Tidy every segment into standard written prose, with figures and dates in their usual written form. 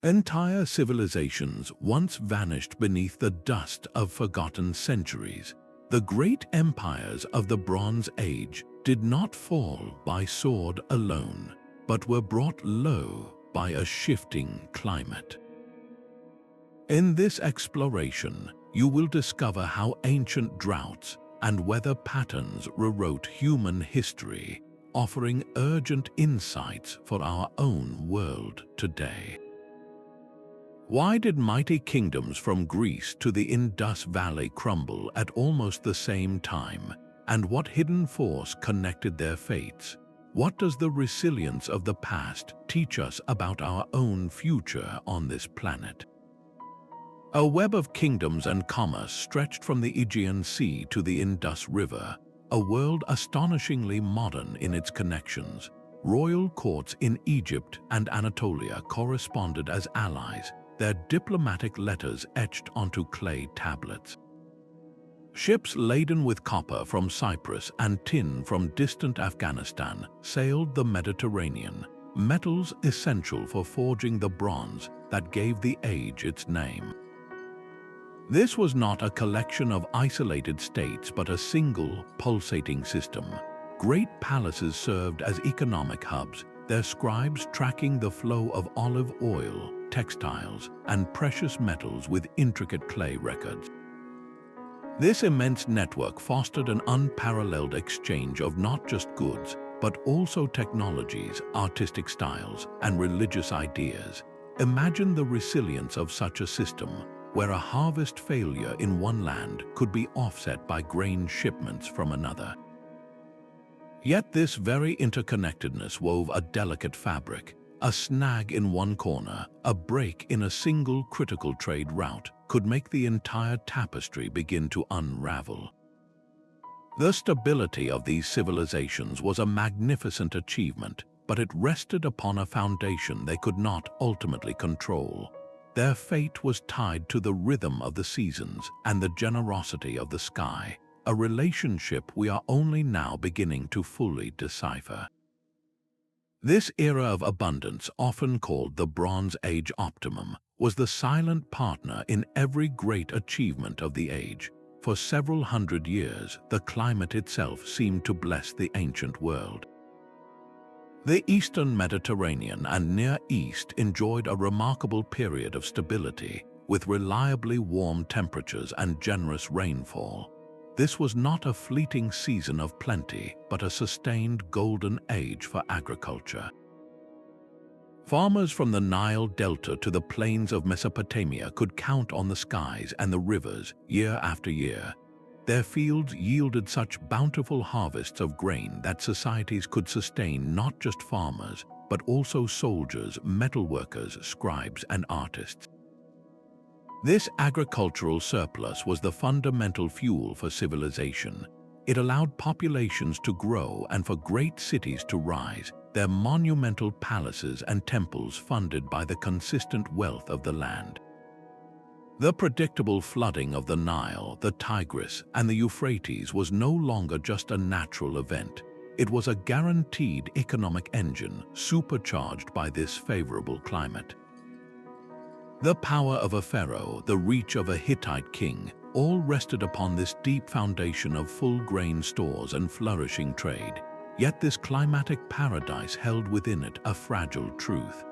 Entire civilizations once vanished beneath the dust of forgotten centuries. The great empires of the Bronze Age did not fall by sword alone, but were brought low by a shifting climate. In this exploration, you will discover how ancient droughts and weather patterns rewrote human history, offering urgent insights for our own world today. Why did mighty kingdoms from Greece to the Indus Valley crumble at almost the same time, and what hidden force connected their fates? What does the resilience of the past teach us about our own future on this planet? A web of kingdoms and commerce stretched from the Aegean Sea to the Indus River, a world astonishingly modern in its connections. Royal courts in Egypt and Anatolia corresponded as allies, their diplomatic letters etched onto clay tablets. Ships laden with copper from Cyprus and tin from distant Afghanistan sailed the Mediterranean, metals essential for forging the bronze that gave the age its name. This was not a collection of isolated states but a single, pulsating system. Great palaces served as economic hubs, their scribes tracking the flow of olive oil, textiles, and precious metals with intricate clay records. This immense network fostered an unparalleled exchange of not just goods, but also technologies, artistic styles, and religious ideas. Imagine the resilience of such a system, where a harvest failure in one land could be offset by grain shipments from another. Yet this very interconnectedness wove a delicate fabric. A snag in one corner, a break in a single critical trade route, could make the entire tapestry begin to unravel. The stability of these civilizations was a magnificent achievement, but it rested upon a foundation they could not ultimately control. Their fate was tied to the rhythm of the seasons and the generosity of the sky, a relationship we are only now beginning to fully decipher. This era of abundance, often called the Bronze Age optimum, was the silent partner in every great achievement of the age. For several hundred years, the climate itself seemed to bless the ancient world. The Eastern Mediterranean and Near East enjoyed a remarkable period of stability, with reliably warm temperatures and generous rainfall. This was not a fleeting season of plenty, but a sustained golden age for agriculture. Farmers from the Nile Delta to the plains of Mesopotamia could count on the skies and the rivers year after year. Their fields yielded such bountiful harvests of grain that societies could sustain not just farmers, but also soldiers, metalworkers, scribes, and artists. This agricultural surplus was the fundamental fuel for civilization. It allowed populations to grow and for great cities to rise, their monumental palaces and temples funded by the consistent wealth of the land. The predictable flooding of the Nile, the Tigris, and the Euphrates was no longer just a natural event. It was a guaranteed economic engine supercharged by this favorable climate. The power of a pharaoh, the reach of a Hittite king, all rested upon this deep foundation of full grain stores and flourishing trade. Yet this climatic paradise held within it a fragile truth.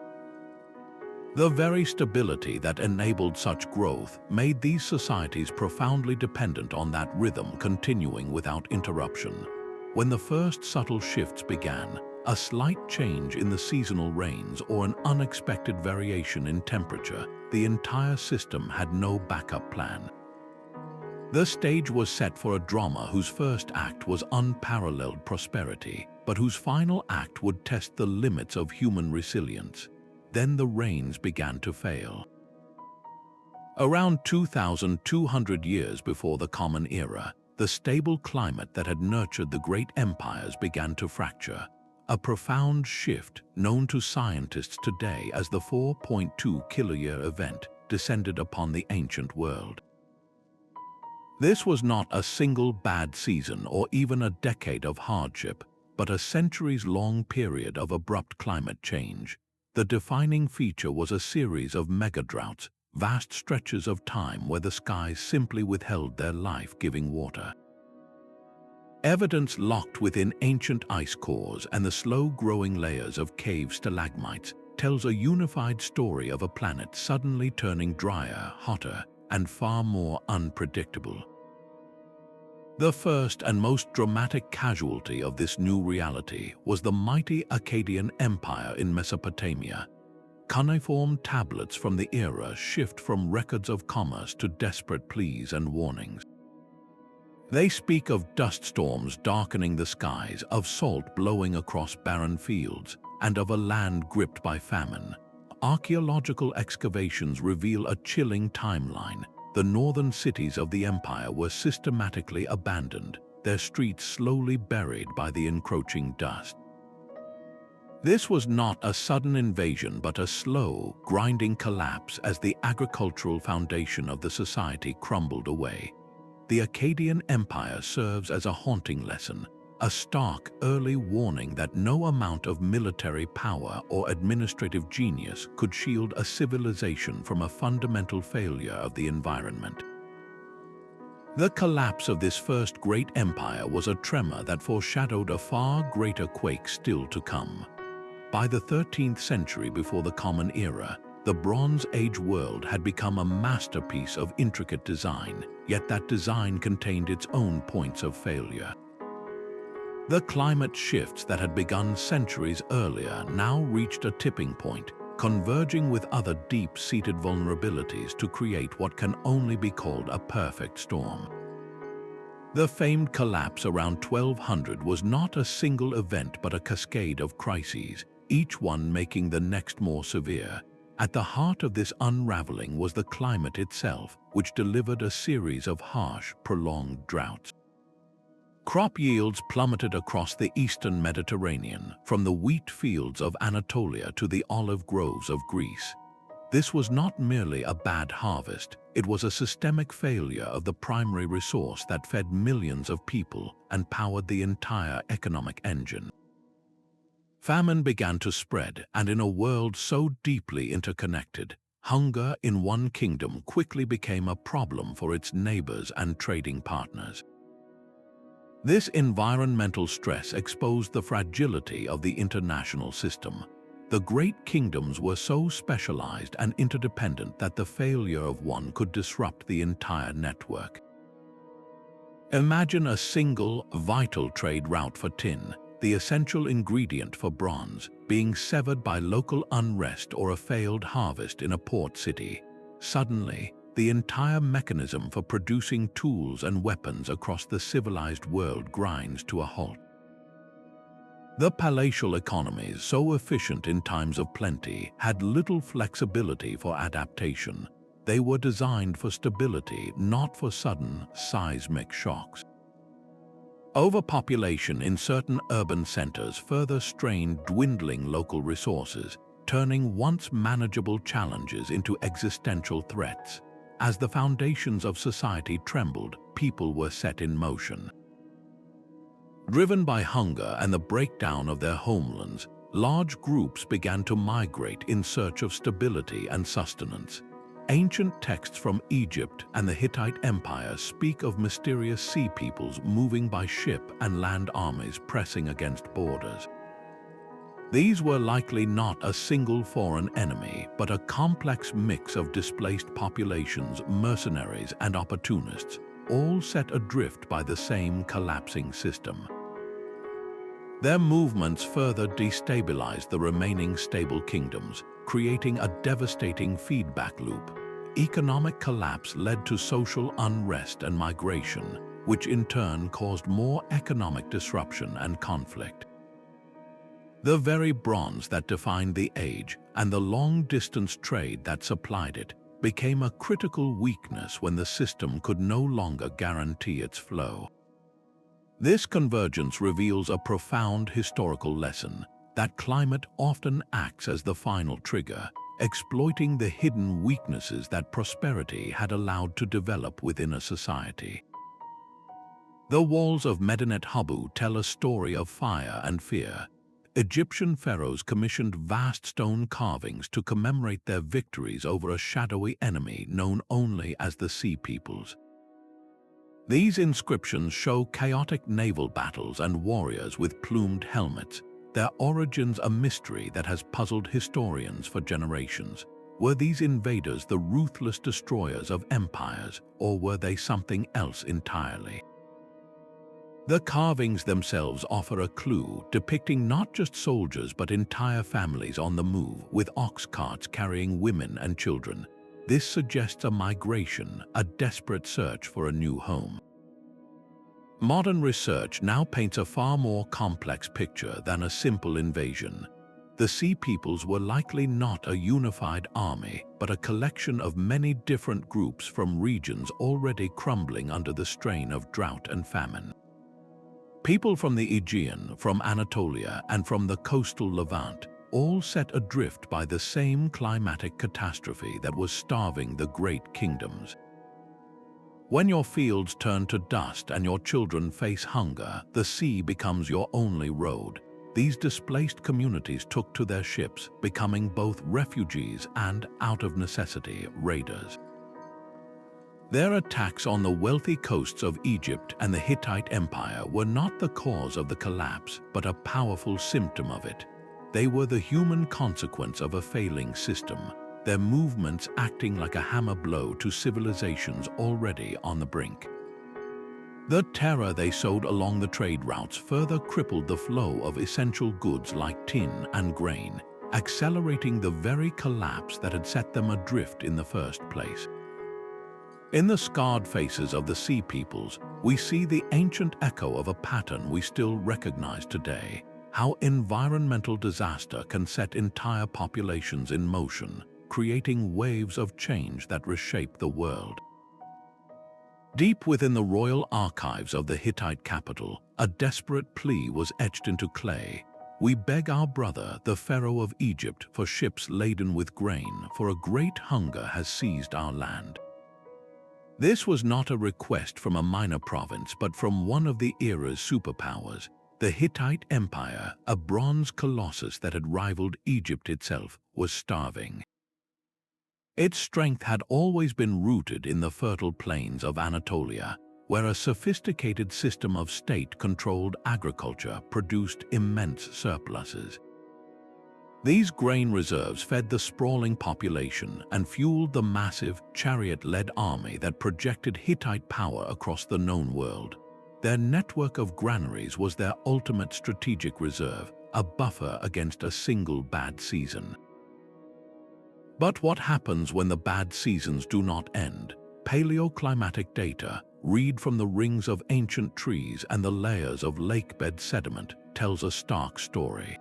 The very stability that enabled such growth made these societies profoundly dependent on that rhythm continuing without interruption. When the first subtle shifts began, a slight change in the seasonal rains or an unexpected variation in temperature, the entire system had no backup plan. The stage was set for a drama whose first act was unparalleled prosperity, but whose final act would test the limits of human resilience. Then the rains began to fail. Around 2,200 years before the Common Era, the stable climate that had nurtured the great empires began to fracture. A profound shift, known to scientists today as the 4.2 Kiloyear Event, descended upon the ancient world. This was not a single bad season or even a decade of hardship, but a centuries-long period of abrupt climate change. The defining feature was a series of mega-droughts, vast stretches of time where the skies simply withheld their life-giving water. Evidence locked within ancient ice cores and the slow-growing layers of cave stalagmites tells a unified story of a planet suddenly turning drier, hotter, and far more unpredictable. The first and most dramatic casualty of this new reality was the mighty Akkadian Empire in Mesopotamia. Cuneiform tablets from the era shift from records of commerce to desperate pleas and warnings. They speak of dust storms darkening the skies, of salt blowing across barren fields, and of a land gripped by famine. Archaeological excavations reveal a chilling timeline. The northern cities of the empire were systematically abandoned, their streets slowly buried by the encroaching dust. This was not a sudden invasion but a slow, grinding collapse as the agricultural foundation of the society crumbled away. The Akkadian Empire serves as a haunting lesson, a stark, early warning that no amount of military power or administrative genius could shield a civilization from a fundamental failure of the environment. The collapse of this first great empire was a tremor that foreshadowed a far greater quake still to come. By the 13th century before the Common Era, the Bronze Age world had become a masterpiece of intricate design, yet that design contained its own points of failure. The climate shifts that had begun centuries earlier now reached a tipping point, converging with other deep-seated vulnerabilities to create what can only be called a perfect storm. The famed collapse around 1200 was not a single event but a cascade of crises, each one making the next more severe. At the heart of this unraveling was the climate itself, which delivered a series of harsh, prolonged droughts. Crop yields plummeted across the eastern Mediterranean, from the wheat fields of Anatolia to the olive groves of Greece. This was not merely a bad harvest, it was a systemic failure of the primary resource that fed millions of people and powered the entire economic engine. Famine began to spread, and in a world so deeply interconnected, hunger in one kingdom quickly became a problem for its neighbors and trading partners. This environmental stress exposed the fragility of the international system. The great kingdoms were so specialized and interdependent that the failure of one could disrupt the entire network. Imagine a single, vital trade route for tin, the essential ingredient for bronze, being severed by local unrest or a failed harvest in a port city. Suddenly, the entire mechanism for producing tools and weapons across the civilized world grinds to a halt. The palatial economies, so efficient in times of plenty, had little flexibility for adaptation. They were designed for stability, not for sudden, seismic shocks. Overpopulation in certain urban centers further strained dwindling local resources, turning once manageable challenges into existential threats. As the foundations of society trembled, people were set in motion. Driven by hunger and the breakdown of their homelands, large groups began to migrate in search of stability and sustenance. Ancient texts from Egypt and the Hittite Empire speak of mysterious sea peoples moving by ship and land armies pressing against borders. These were likely not a single foreign enemy, but a complex mix of displaced populations, mercenaries, and opportunists, all set adrift by the same collapsing system. Their movements further destabilized the remaining stable kingdoms, creating a devastating feedback loop. Economic collapse led to social unrest and migration, which in turn caused more economic disruption and conflict. The very bronze that defined the age and the long-distance trade that supplied it became a critical weakness when the system could no longer guarantee its flow. This convergence reveals a profound historical lesson that climate often acts as the final trigger, exploiting the hidden weaknesses that prosperity had allowed to develop within a society. The walls of Medinet Habu tell a story of fire and fear. Egyptian pharaohs commissioned vast stone carvings to commemorate their victories over a shadowy enemy known only as the Sea Peoples. These inscriptions show chaotic naval battles and warriors with plumed helmets, their origins a mystery that has puzzled historians for generations. Were these invaders the ruthless destroyers of empires, or were they something else entirely? The carvings themselves offer a clue, depicting not just soldiers but entire families on the move, with ox carts carrying women and children. This suggests a migration, a desperate search for a new home. Modern research now paints a far more complex picture than a simple invasion. The Sea Peoples were likely not a unified army, but a collection of many different groups from regions already crumbling under the strain of drought and famine. People from the Aegean, from Anatolia, and from the coastal Levant, all set adrift by the same climatic catastrophe that was starving the great kingdoms. When your fields turn to dust and your children face hunger, the sea becomes your only road. These displaced communities took to their ships, becoming both refugees and, out of necessity, raiders. Their attacks on the wealthy coasts of Egypt and the Hittite Empire were not the cause of the collapse, but a powerful symptom of it. They were the human consequence of a failing system, their movements acting like a hammer blow to civilizations already on the brink. The terror they sowed along the trade routes further crippled the flow of essential goods like tin and grain, accelerating the very collapse that had set them adrift in the first place. In the scarred faces of the Sea Peoples, we see the ancient echo of a pattern we still recognize today: how environmental disaster can set entire populations in motion, creating waves of change that reshape the world. Deep within the royal archives of the Hittite capital, a desperate plea was etched into clay. "We beg our brother, the Pharaoh of Egypt, for ships laden with grain, for a great hunger has seized our land." This was not a request from a minor province, but from one of the era's superpowers. The Hittite Empire, a bronze colossus that had rivaled Egypt itself, was starving. Its strength had always been rooted in the fertile plains of Anatolia, where a sophisticated system of state-controlled agriculture produced immense surpluses. These grain reserves fed the sprawling population and fueled the massive, chariot-led army that projected Hittite power across the known world. Their network of granaries was their ultimate strategic reserve, a buffer against a single bad season. But what happens when the bad seasons do not end? Paleoclimatic data, read from the rings of ancient trees and the layers of lakebed sediment, tells a stark story.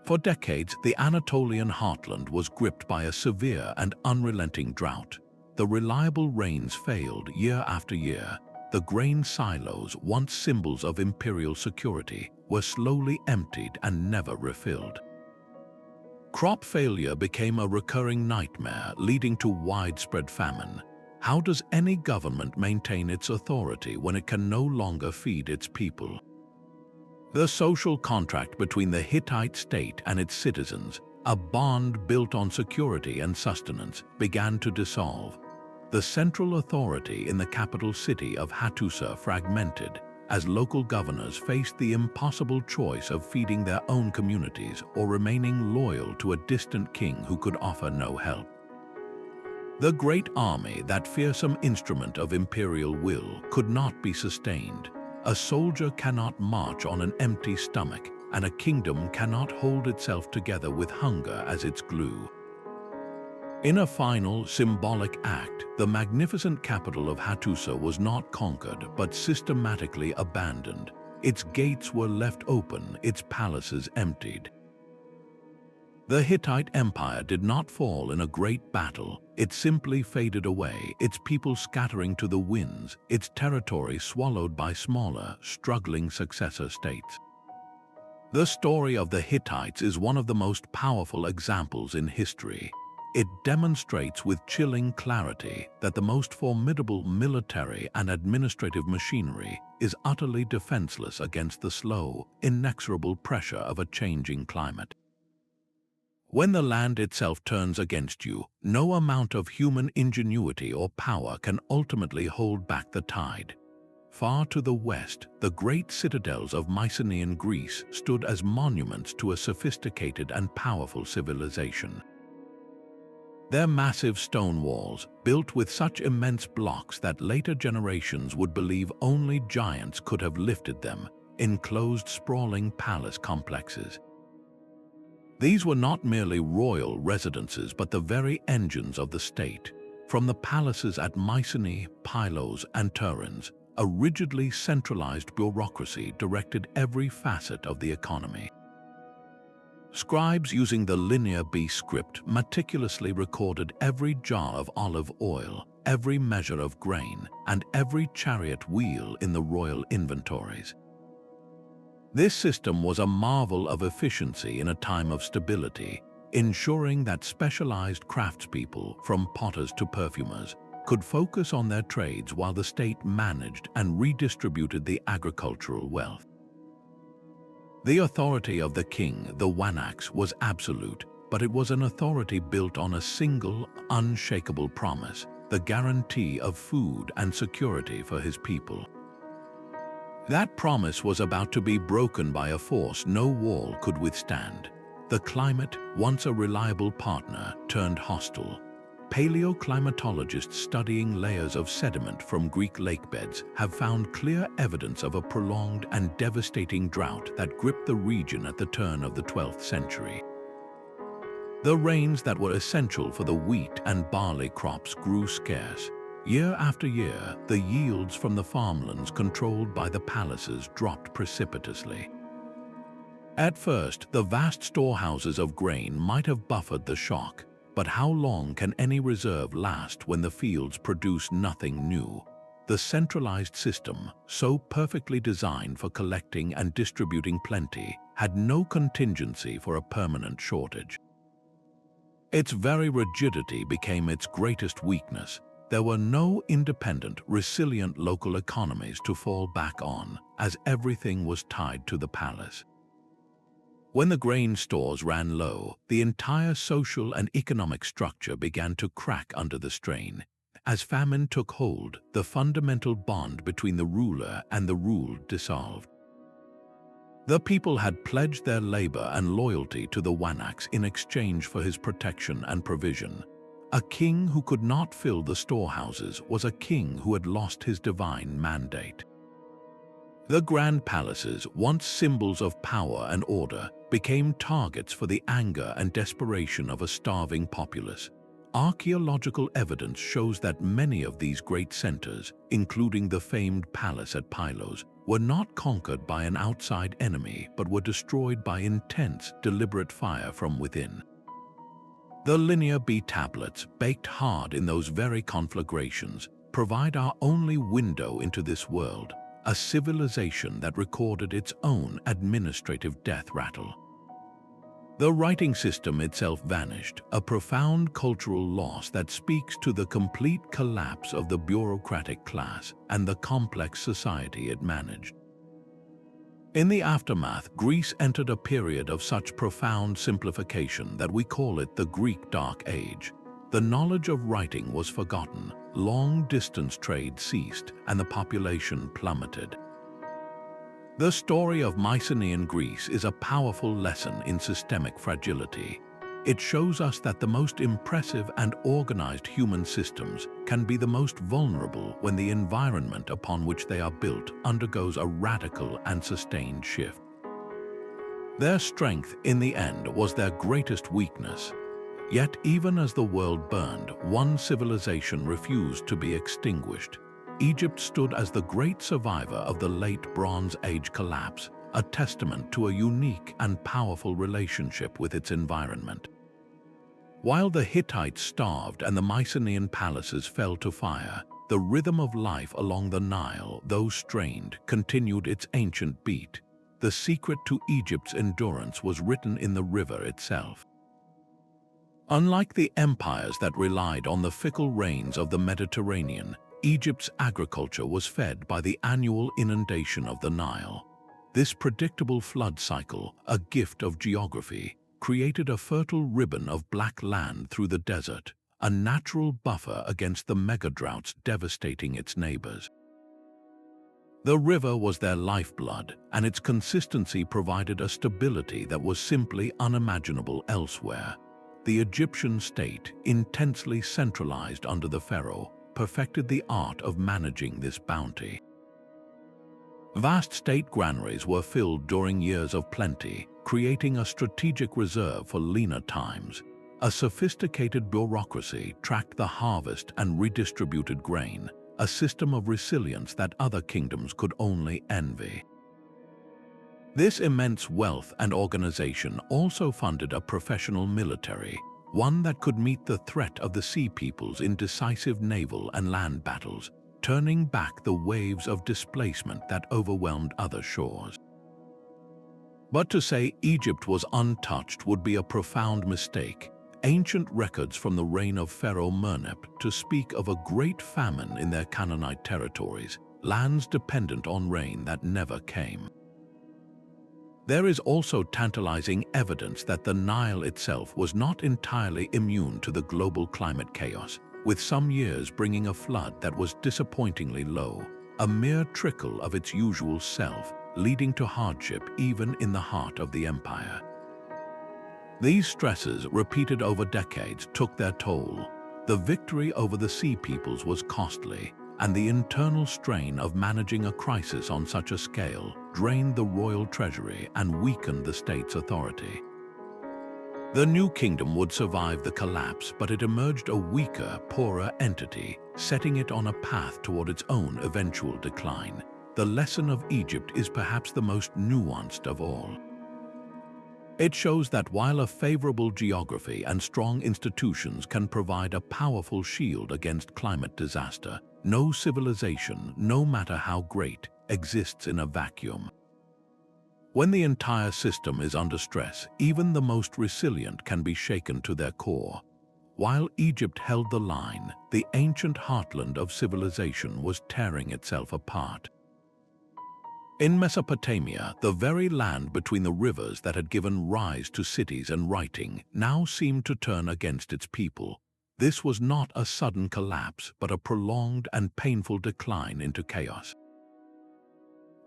For decades, the Anatolian heartland was gripped by a severe and unrelenting drought. The reliable rains failed year after year. The grain silos, once symbols of imperial security, were slowly emptied and never refilled. Crop failure became a recurring nightmare, leading to widespread famine. How does any government maintain its authority when it can no longer feed its people? The social contract between the Hittite state and its citizens, a bond built on security and sustenance, began to dissolve. The central authority in the capital city of Hattusa fragmented, as local governors faced the impossible choice of feeding their own communities or remaining loyal to a distant king who could offer no help. The great army, that fearsome instrument of imperial will, could not be sustained. A soldier cannot march on an empty stomach, and a kingdom cannot hold itself together with hunger as its glue. In a final, symbolic act, the magnificent capital of Hattusa was not conquered, but systematically abandoned. Its gates were left open, its palaces emptied. The Hittite Empire did not fall in a great battle. It simply faded away, its people scattering to the winds, its territory swallowed by smaller, struggling successor states. The story of the Hittites is one of the most powerful examples in history. It demonstrates with chilling clarity that the most formidable military and administrative machinery is utterly defenseless against the slow, inexorable pressure of a changing climate. When the land itself turns against you, no amount of human ingenuity or power can ultimately hold back the tide. Far to the west, the great citadels of Mycenaean Greece stood as monuments to a sophisticated and powerful civilization. Their massive stone walls, built with such immense blocks that later generations would believe only giants could have lifted them, enclosed sprawling palace complexes. These were not merely royal residences but the very engines of the state. From the palaces at Mycenae, Pylos, and Turin, a rigidly centralized bureaucracy directed every facet of the economy. Scribes using the Linear B script meticulously recorded every jar of olive oil, every measure of grain, and every chariot wheel in the royal inventories. This system was a marvel of efficiency in a time of stability, ensuring that specialized craftspeople, from potters to perfumers, could focus on their trades while the state managed and redistributed the agricultural wealth. The authority of the king, the Wanax, was absolute, but it was an authority built on a single, unshakable promise, the guarantee of food and security for his people. That promise was about to be broken by a force no wall could withstand. The climate, once a reliable partner, turned hostile. Paleoclimatologists studying layers of sediment from Greek lakebeds have found clear evidence of a prolonged and devastating drought that gripped the region at the turn of the 12th century. The rains that were essential for the wheat and barley crops grew scarce. Year after year, the yields from the farmlands controlled by the palaces dropped precipitously. At first, the vast storehouses of grain might have buffered the shock, but how long can any reserve last when the fields produce nothing new? The centralized system, so perfectly designed for collecting and distributing plenty, had no contingency for a permanent shortage. Its very rigidity became its greatest weakness. There were no independent, resilient local economies to fall back on, as everything was tied to the palace. When the grain stores ran low, the entire social and economic structure began to crack under the strain. As famine took hold, the fundamental bond between the ruler and the ruled dissolved. The people had pledged their labor and loyalty to the Wanax in exchange for his protection and provision. A king who could not fill the storehouses was a king who had lost his divine mandate. The grand palaces, once symbols of power and order, became targets for the anger and desperation of a starving populace. Archaeological evidence shows that many of these great centers, including the famed palace at Pylos, were not conquered by an outside enemy but were destroyed by intense, deliberate fire from within. The Linear B tablets, baked hard in those very conflagrations, provide our only window into this world, a civilization that recorded its own administrative death rattle. The writing system itself vanished, a profound cultural loss that speaks to the complete collapse of the bureaucratic class and the complex society it managed. In the aftermath, Greece entered a period of such profound simplification that we call it the Greek Dark Age. The knowledge of writing was forgotten, long-distance trade ceased, and the population plummeted. The story of Mycenaean Greece is a powerful lesson in systemic fragility. It shows us that the most impressive and organized human systems can be the most vulnerable when the environment upon which they are built undergoes a radical and sustained shift. Their strength, in the end, was their greatest weakness. Yet even as the world burned, one civilization refused to be extinguished. Egypt stood as the great survivor of the late Bronze Age collapse, a testament to a unique and powerful relationship with its environment. While the Hittites starved and the Mycenaean palaces fell to fire, the rhythm of life along the Nile, though strained, continued its ancient beat. The secret to Egypt's endurance was written in the river itself. Unlike the empires that relied on the fickle rains of the Mediterranean, Egypt's agriculture was fed by the annual inundation of the Nile. This predictable flood cycle, a gift of geography, created a fertile ribbon of black land through the desert, a natural buffer against the mega-droughts devastating its neighbors. The river was their lifeblood, and its consistency provided a stability that was simply unimaginable elsewhere. The Egyptian state, intensely centralized under the pharaoh, perfected the art of managing this bounty. Vast state granaries were filled during years of plenty, creating a strategic reserve for leaner times. A sophisticated bureaucracy tracked the harvest and redistributed grain, a system of resilience that other kingdoms could only envy. This immense wealth and organization also funded a professional military, one that could meet the threat of the sea peoples in decisive naval and land battles, turning back the waves of displacement that overwhelmed other shores. But to say Egypt was untouched would be a profound mistake. Ancient records from the reign of Pharaoh Mernep to speak of a great famine in their Canaanite territories, lands dependent on rain that never came. There is also tantalizing evidence that the Nile itself was not entirely immune to the global climate chaos, with some years bringing a flood that was disappointingly low, a mere trickle of its usual self, leading to hardship even in the heart of the empire. These stresses, repeated over decades, took their toll. The victory over the sea peoples was costly, and the internal strain of managing a crisis on such a scale drained the royal treasury and weakened the state's authority. The new kingdom would survive the collapse, but it emerged a weaker, poorer entity, setting it on a path toward its own eventual decline. The lesson of Egypt is perhaps the most nuanced of all. It shows that while a favorable geography and strong institutions can provide a powerful shield against climate disaster, no civilization, no matter how great, exists in a vacuum. When the entire system is under stress, even the most resilient can be shaken to their core. While Egypt held the line, the ancient heartland of civilization was tearing itself apart. In Mesopotamia, the very land between the rivers that had given rise to cities and writing now seemed to turn against its people. This was not a sudden collapse, but a prolonged and painful decline into chaos.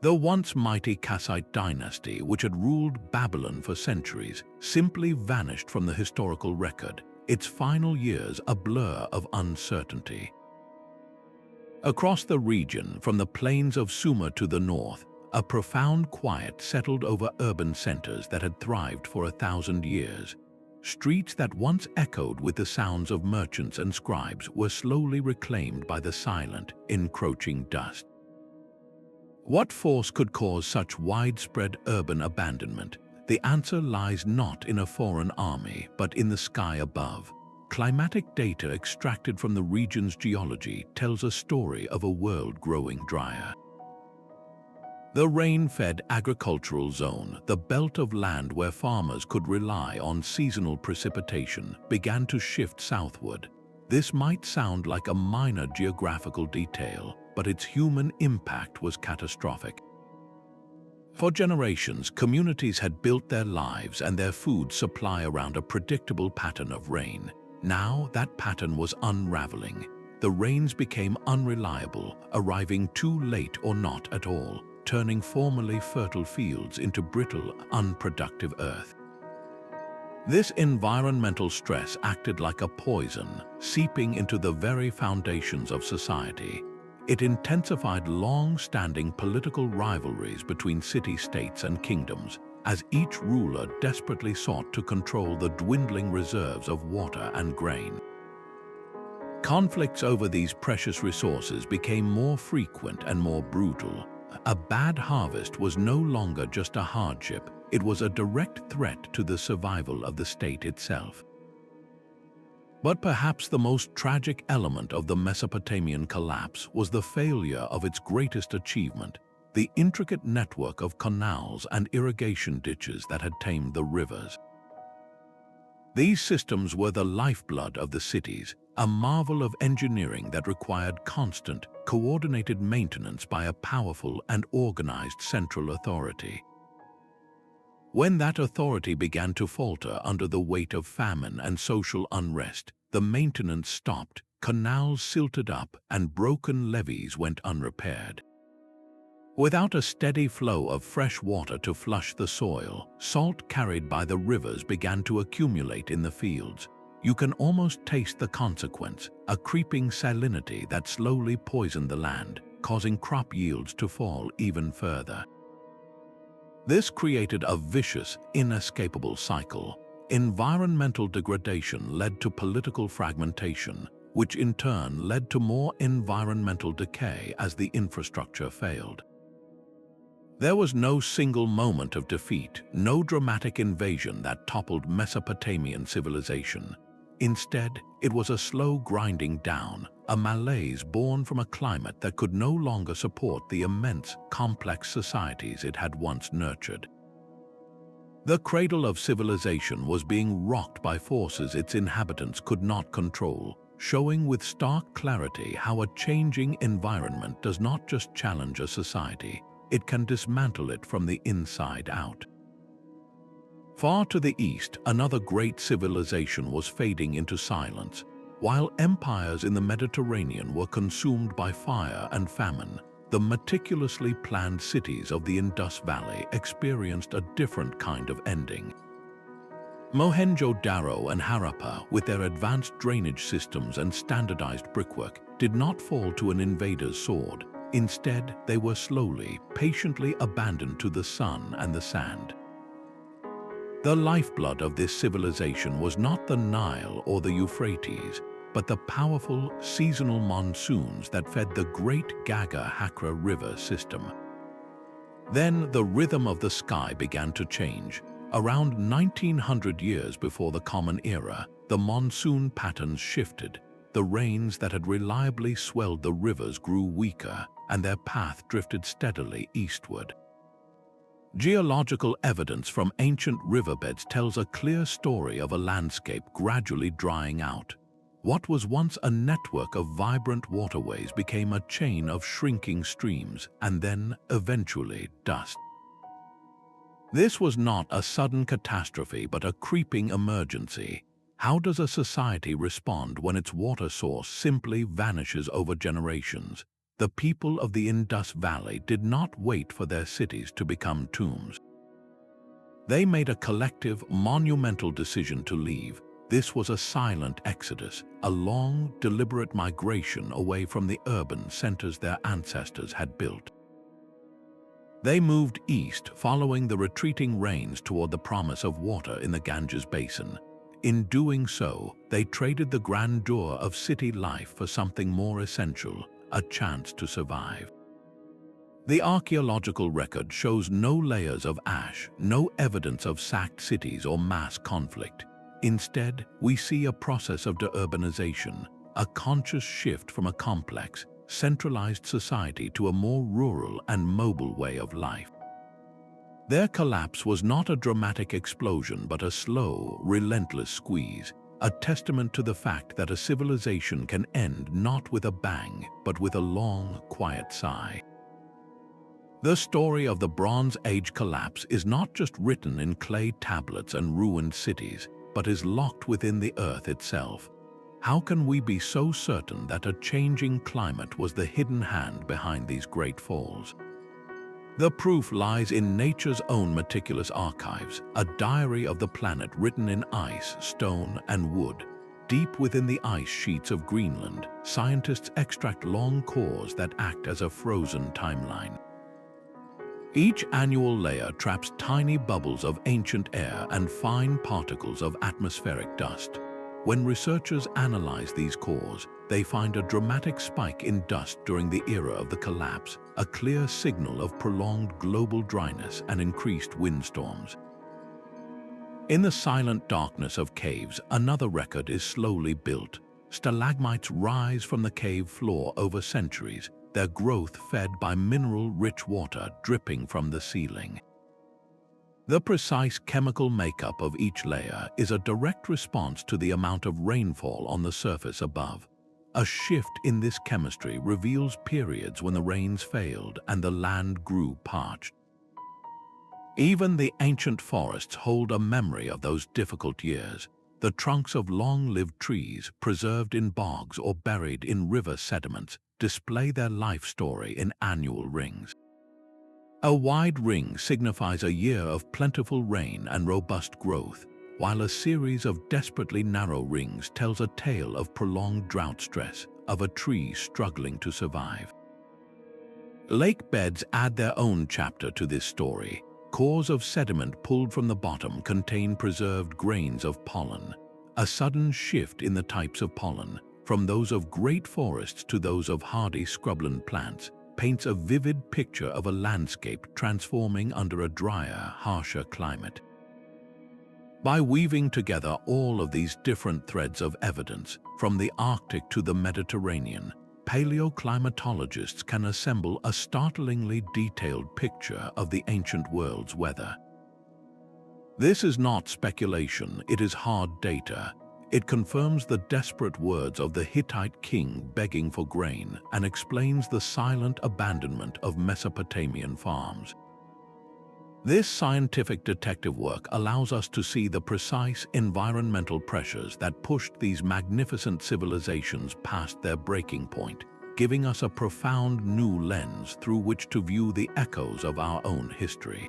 The once mighty Kassite dynasty, which had ruled Babylon for centuries, simply vanished from the historical record, its final years a blur of uncertainty. Across the region, from the plains of Sumer to the north, a profound quiet settled over urban centers that had thrived for 1,000 years. Streets that once echoed with the sounds of merchants and scribes were slowly reclaimed by the silent, encroaching dust. What force could cause such widespread urban abandonment? The answer lies not in a foreign army, but in the sky above. Climatic data extracted from the region's geology tells a story of a world growing drier. The rain-fed agricultural zone, the belt of land where farmers could rely on seasonal precipitation, began to shift southward. This might sound like a minor geographical detail, but its human impact was catastrophic. For generations, communities had built their lives and their food supply around a predictable pattern of rain. Now that pattern was unraveling. The rains became unreliable, arriving too late or not at all, turning formerly fertile fields into brittle, unproductive earth. This environmental stress acted like a poison, seeping into the very foundations of society. It intensified long-standing political rivalries between city-states and kingdoms, as each ruler desperately sought to control the dwindling reserves of water and grain. Conflicts over these precious resources became more frequent and more brutal. A bad harvest was no longer just a hardship, it was a direct threat to the survival of the state itself. But perhaps the most tragic element of the Mesopotamian collapse was the failure of its greatest achievement, the intricate network of canals and irrigation ditches that had tamed the rivers. These systems were the lifeblood of the cities, a marvel of engineering that required constant, coordinated maintenance by a powerful and organized central authority. When that authority began to falter under the weight of famine and social unrest, the maintenance stopped, canals silted up, and broken levees went unrepaired. Without a steady flow of fresh water to flush the soil, salt carried by the rivers began to accumulate in the fields. You can almost taste the consequence, a creeping salinity that slowly poisoned the land, causing crop yields to fall even further. This created a vicious, inescapable cycle. Environmental degradation led to political fragmentation, which in turn led to more environmental decay as the infrastructure failed. There was no single moment of defeat, no dramatic invasion that toppled Mesopotamian civilization. Instead, it was a slow grinding down, a malaise born from a climate that could no longer support the immense, complex societies it had once nurtured. The cradle of civilization was being rocked by forces its inhabitants could not control, showing with stark clarity how a changing environment does not just challenge a society, it can dismantle it from the inside out. Far to the east, another great civilization was fading into silence. While empires in the Mediterranean were consumed by fire and famine, the meticulously planned cities of the Indus Valley experienced a different kind of ending. Mohenjo-Daro and Harappa, with their advanced drainage systems and standardized brickwork, did not fall to an invader's sword. Instead, they were slowly, patiently abandoned to the sun and the sand. The lifeblood of this civilization was not the Nile or the Euphrates, but the powerful, seasonal monsoons that fed the great Gaga-Hakra river system. Then the rhythm of the sky began to change. Around 1900 years before the Common Era, the monsoon patterns shifted. The rains that had reliably swelled the rivers grew weaker, and their path drifted steadily eastward. Geological evidence from ancient riverbeds tells a clear story of a landscape gradually drying out. What was once a network of vibrant waterways became a chain of shrinking streams, and then, eventually, dust. This was not a sudden catastrophe but a creeping emergency. How does a society respond when its water source simply vanishes over generations? The people of the Indus Valley did not wait for their cities to become tombs. They made a collective, monumental decision to leave. This was a silent exodus, a long, deliberate migration away from the urban centers their ancestors had built. They moved east, following the retreating rains toward the promise of water in the Ganges basin. In doing so, they traded the grandeur of city life for something more essential, a chance to survive. The archaeological record shows no layers of ash, no evidence of sacked cities or mass conflict. Instead, we see a process of deurbanization, a conscious shift from a complex, centralized society to a more rural and mobile way of life. Their collapse was not a dramatic explosion but a slow, relentless squeeze, a testament to the fact that a civilization can end not with a bang, but with a long, quiet sigh. The story of the Bronze Age collapse is not just written in clay tablets and ruined cities, but is locked within the earth itself. How can we be so certain that a changing climate was the hidden hand behind these great falls? The proof lies in nature's own meticulous archives, a diary of the planet written in ice, stone, and wood. Deep within the ice sheets of Greenland, scientists extract long cores that act as a frozen timeline. Each annual layer traps tiny bubbles of ancient air and fine particles of atmospheric dust. When researchers analyze these cores, they find a dramatic spike in dust during the era of the collapse, a clear signal of prolonged global dryness and increased windstorms. In the silent darkness of caves, another record is slowly built. Stalagmites rise from the cave floor over centuries, their growth fed by mineral-rich water dripping from the ceiling. The precise chemical makeup of each layer is a direct response to the amount of rainfall on the surface above. A shift in this chemistry reveals periods when the rains failed and the land grew parched. Even the ancient forests hold a memory of those difficult years. The trunks of long-lived trees, preserved in bogs or buried in river sediments, display their life story in annual rings. A wide ring signifies a year of plentiful rain and robust growth, while a series of desperately narrow rings tells a tale of prolonged drought stress, of a tree struggling to survive. Lake beds add their own chapter to this story. Cores of sediment pulled from the bottom contain preserved grains of pollen. A sudden shift in the types of pollen, from those of great forests to those of hardy scrubland plants, paints a vivid picture of a landscape transforming under a drier, harsher climate. By weaving together all of these different threads of evidence, from the Arctic to the Mediterranean, paleoclimatologists can assemble a startlingly detailed picture of the ancient world's weather. This is not speculation, it is hard data. It confirms the desperate words of the Hittite king begging for grain and explains the silent abandonment of Mesopotamian farms. This scientific detective work allows us to see the precise environmental pressures that pushed these magnificent civilizations past their breaking point, giving us a profound new lens through which to view the echoes of our own history.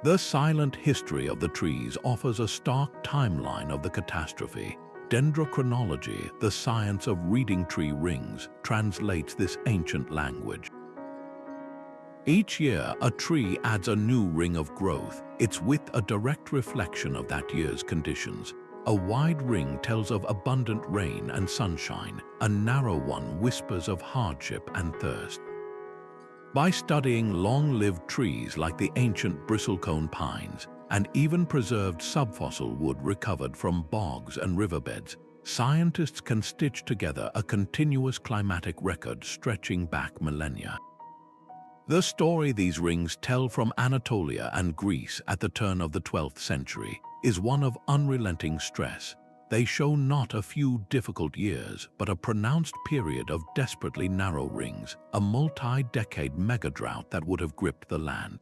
The silent history of the trees offers a stark timeline of the catastrophe. Dendrochronology, the science of reading tree rings, translates this ancient language. Each year, a tree adds a new ring of growth, its width a direct reflection of that year's conditions. A wide ring tells of abundant rain and sunshine, a narrow one whispers of hardship and thirst. By studying long-lived trees like the ancient bristlecone pines and even preserved subfossil wood recovered from bogs and riverbeds, scientists can stitch together a continuous climatic record stretching back millennia. The story these rings tell from Anatolia and Greece at the turn of the 12th century is one of unrelenting stress. They show not a few difficult years, but a pronounced period of desperately narrow rings, a multi-decade mega-drought that would have gripped the land.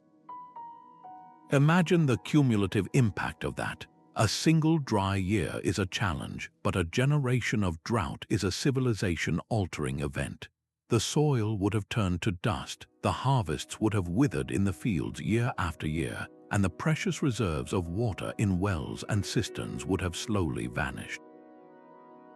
Imagine the cumulative impact of that. A single dry year is a challenge, but a generation of drought is a civilization-altering event. The soil would have turned to dust, the harvests would have withered in the fields year after year, and the precious reserves of water in wells and cisterns would have slowly vanished.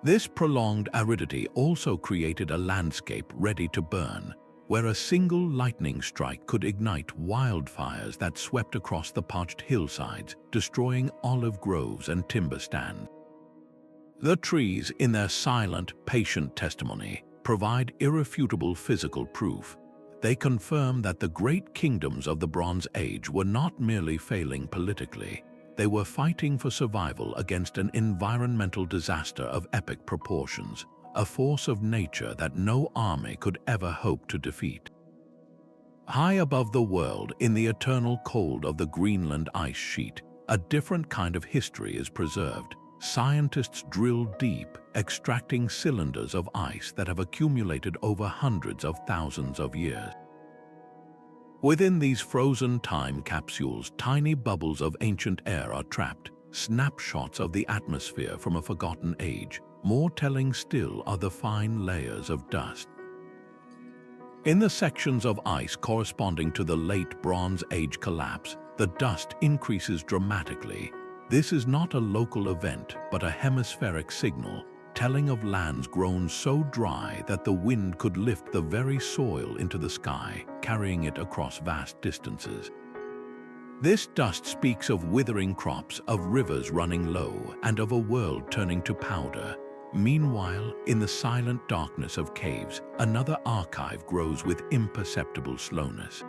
This prolonged aridity also created a landscape ready to burn, where a single lightning strike could ignite wildfires that swept across the parched hillsides, destroying olive groves and timber stands. The trees, in their silent, patient testimony, provide irrefutable physical proof. They confirm that the great kingdoms of the Bronze Age were not merely failing politically, they were fighting for survival against an environmental disaster of epic proportions, a force of nature that no army could ever hope to defeat. High above the world, in the eternal cold of the Greenland ice sheet, a different kind of history is preserved. Scientists drill deep, extracting cylinders of ice that have accumulated over hundreds of thousands of years. Within these frozen time capsules, tiny bubbles of ancient air are trapped, snapshots of the atmosphere from a forgotten age. More telling still are the fine layers of dust. In the sections of ice corresponding to the late Bronze Age collapse, the dust increases dramatically. This is not a local event, but a hemispheric signal, telling of lands grown so dry that the wind could lift the very soil into the sky, carrying it across vast distances. This dust speaks of withering crops, of rivers running low, and of a world turning to powder. Meanwhile, in the silent darkness of caves, another archive grows with imperceptible slowness.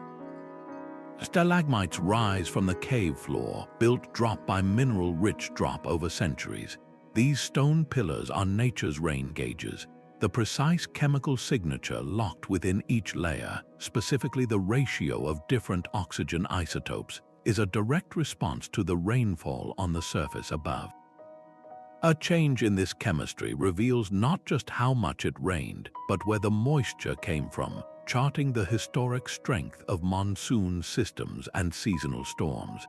Stalagmites rise from the cave floor, built drop by mineral-rich drop over centuries. These stone pillars are nature's rain gauges, the precise chemical signature locked within each layer, specifically the ratio of different oxygen isotopes, is a direct response to the rainfall on the surface above. A change in this chemistry reveals not just how much it rained, but where the moisture came from, charting the historic strength of monsoon systems and seasonal storms.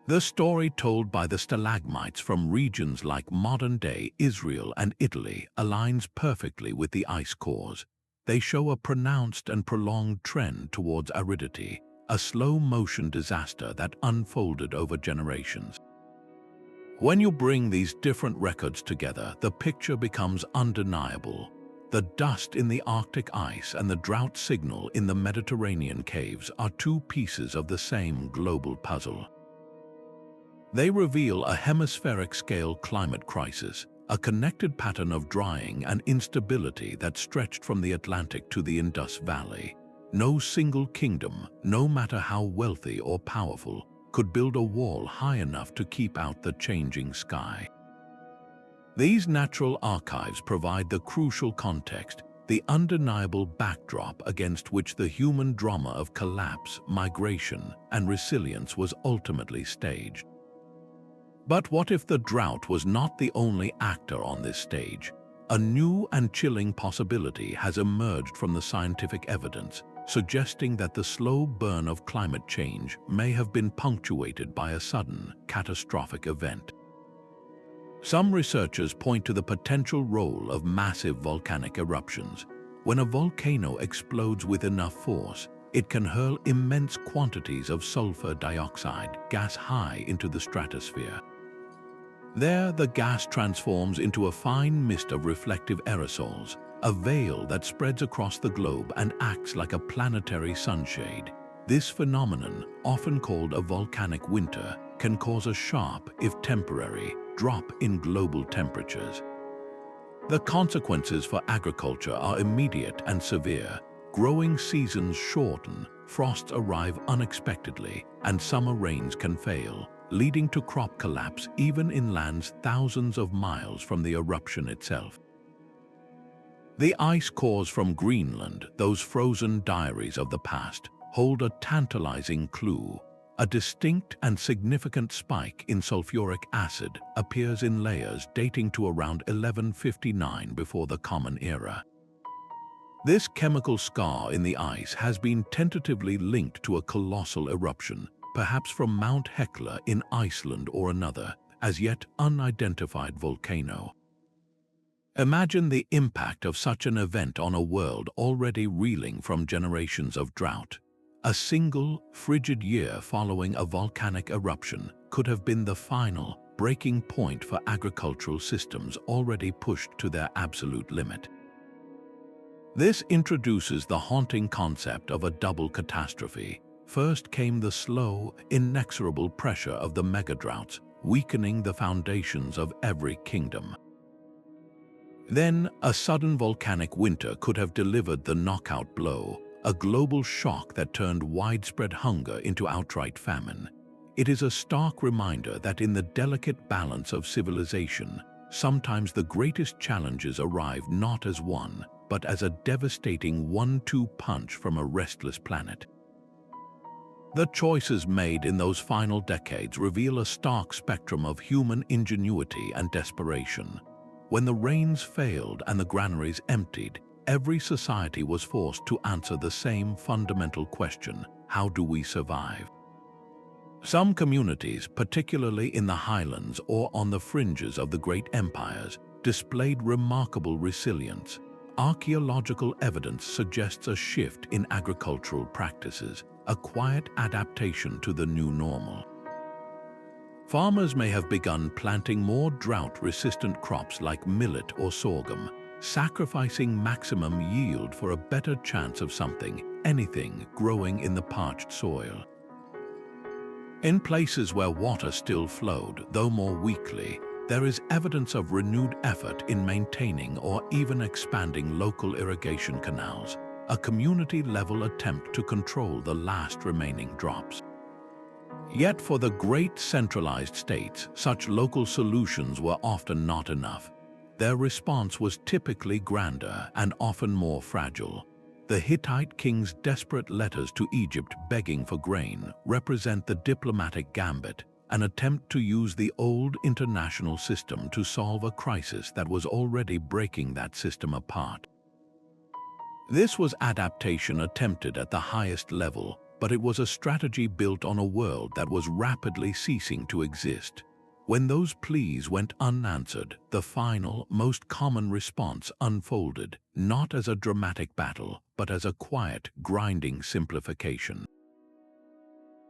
The story told by the stalagmites from regions like modern-day Israel and Italy aligns perfectly with the ice cores. They show a pronounced and prolonged trend towards aridity, a slow-motion disaster that unfolded over generations. When you bring these different records together, the picture becomes undeniable. The dust in the Arctic ice and the drought signal in the Mediterranean caves are two pieces of the same global puzzle. They reveal a hemispheric-scale climate crisis, a connected pattern of drying and instability that stretched from the Atlantic to the Indus Valley. No single kingdom, no matter how wealthy or powerful, could build a wall high enough to keep out the changing sky. These natural archives provide the crucial context, the undeniable backdrop against which the human drama of collapse, migration, and resilience was ultimately staged. But what if the drought was not the only actor on this stage? A new and chilling possibility has emerged from the scientific evidence, suggesting that the slow burn of climate change may have been punctuated by a sudden, catastrophic event. Some researchers point to the potential role of massive volcanic eruptions. When a volcano explodes with enough force, it can hurl immense quantities of sulfur dioxide gas high into the stratosphere. There, the gas transforms into a fine mist of reflective aerosols, a veil that spreads across the globe and acts like a planetary sunshade. This phenomenon, often called a volcanic winter, can cause a sharp, if temporary, drop in global temperatures. The consequences for agriculture are immediate and severe. Growing seasons shorten, frosts arrive unexpectedly, and summer rains can fail, leading to crop collapse even in lands thousands of miles from the eruption itself. The ice cores from Greenland, those frozen diaries of the past, hold a tantalizing clue. A distinct and significant spike in sulfuric acid appears in layers dating to around 1159 before the Common Era. This chemical scar in the ice has been tentatively linked to a colossal eruption, perhaps from Mount Hekla in Iceland or another, as yet unidentified volcano. Imagine the impact of such an event on a world already reeling from generations of drought. A single, frigid year following a volcanic eruption could have been the final, breaking point for agricultural systems already pushed to their absolute limit. This introduces the haunting concept of a double catastrophe. First came the slow, inexorable pressure of the mega-droughts, weakening the foundations of every kingdom. Then, a sudden volcanic winter could have delivered the knockout blow, a global shock that turned widespread hunger into outright famine. It is a stark reminder that in the delicate balance of civilization, sometimes the greatest challenges arrive not as one, but as a devastating 1-2 punch from a restless planet. The choices made in those final decades reveal a stark spectrum of human ingenuity and desperation. When the rains failed and the granaries emptied, every society was forced to answer the same fundamental question: how do we survive? Some communities, particularly in the highlands or on the fringes of the great empires, displayed remarkable resilience. Archaeological evidence suggests a shift in agricultural practices, a quiet adaptation to the new normal. Farmers may have begun planting more drought-resistant crops like millet or sorghum, sacrificing maximum yield for a better chance of anything growing in the parched soil. In places where water still flowed, though more weakly, there is evidence of renewed effort in maintaining or even expanding local irrigation canals, a community-level attempt to control the last remaining drops. Yet for the great centralized states, such local solutions were often not enough. Their response was typically grander and often more fragile. The Hittite king's desperate letters to Egypt begging for grain represent the diplomatic gambit, an attempt to use the old international system to solve a crisis that was already breaking that system apart. This was adaptation attempted at the highest level, but it was a strategy built on a world that was rapidly ceasing to exist. When those pleas went unanswered, the final, most common response unfolded, not as a dramatic battle, but as a quiet, grinding simplification.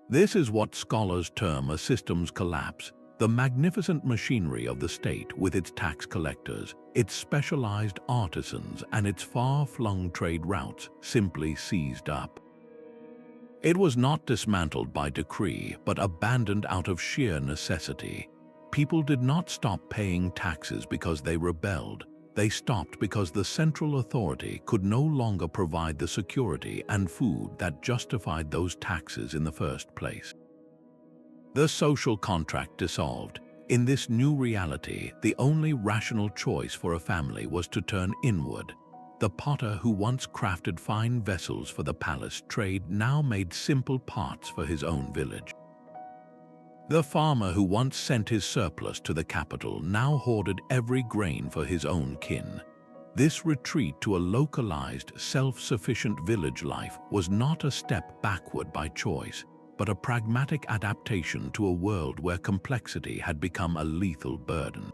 This is what scholars term a system's collapse. The magnificent machinery of the state, with its tax collectors, its specialized artisans, and its far-flung trade routes, simply seized up. It was not dismantled by decree, but abandoned out of sheer necessity. People did not stop paying taxes because they rebelled. They stopped because the central authority could no longer provide the security and food that justified those taxes in the first place. The social contract dissolved. In this new reality, the only rational choice for a family was to turn inward. The potter who once crafted fine vessels for the palace trade now made simple parts for his own village. The farmer who once sent his surplus to the capital now hoarded every grain for his own kin. This retreat to a localized, self-sufficient village life was not a step backward by choice, but a pragmatic adaptation to a world where complexity had become a lethal burden.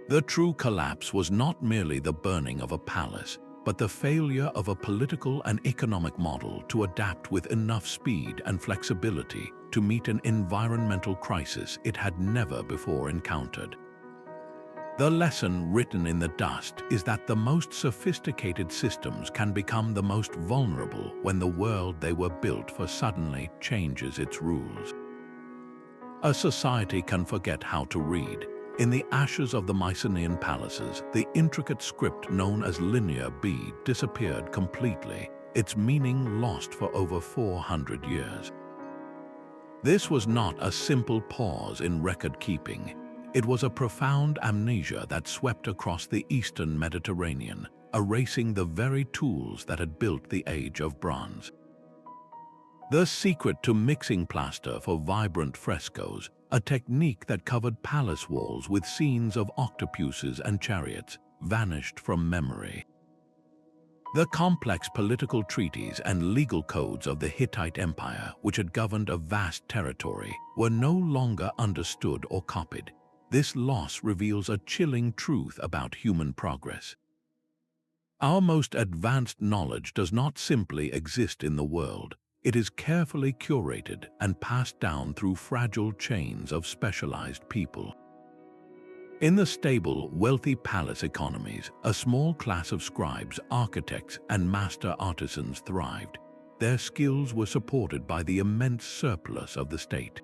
The true collapse was not merely the burning of a palace, but the failure of a political and economic model to adapt with enough speed and flexibility to meet an environmental crisis it had never before encountered. The lesson written in the dust is that the most sophisticated systems can become the most vulnerable when the world they were built for suddenly changes its rules. A society can forget how to read. In the ashes of the Mycenaean palaces, the intricate script known as Linear B disappeared completely, its meaning lost for over 400 years. This was not a simple pause in record-keeping. It was a profound amnesia that swept across the eastern Mediterranean, erasing the very tools that had built the Age of Bronze. The secret to mixing plaster for vibrant frescoes, a technique that covered palace walls with scenes of octopuses and chariots, vanished from memory. The complex political treaties and legal codes of the Hittite Empire, which had governed a vast territory, were no longer understood or copied. This loss reveals a chilling truth about human progress. Our most advanced knowledge does not simply exist in the world. It is carefully curated and passed down through fragile chains of specialized people. In the stable, wealthy palace economies, a small class of scribes, architects, and master artisans thrived. Their skills were supported by the immense surplus of the state.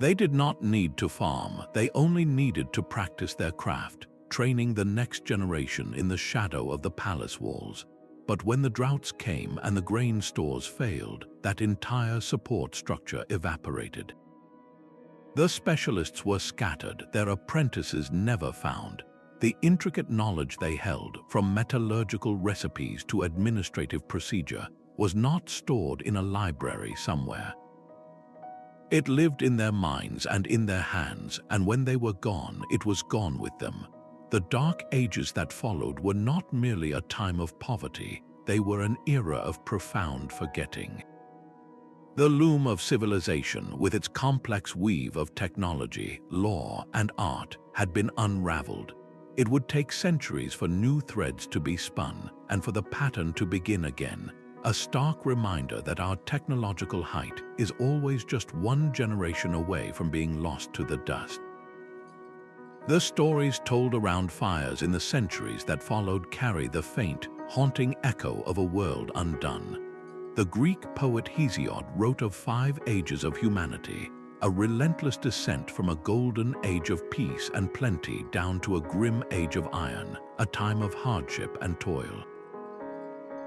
They did not need to farm, they only needed to practice their craft, training the next generation in the shadow of the palace walls. But when the droughts came and the grain stores failed, that entire support structure evaporated. The specialists were scattered, their apprentices never found. The intricate knowledge they held, from metallurgical recipes to administrative procedure, was not stored in a library somewhere. It lived in their minds and in their hands, and when they were gone, it was gone with them. The dark ages that followed were not merely a time of poverty, they were an era of profound forgetting. The loom of civilization, with its complex weave of technology, law, and art, had been unraveled. It would take centuries for new threads to be spun and for the pattern to begin again, a stark reminder that our technological height is always just one generation away from being lost to the dust. The stories told around fires in the centuries that followed carry the faint, haunting echo of a world undone. The Greek poet Hesiod wrote of 5 ages of humanity, a relentless descent from a golden age of peace and plenty down to a grim age of iron, a time of hardship and toil.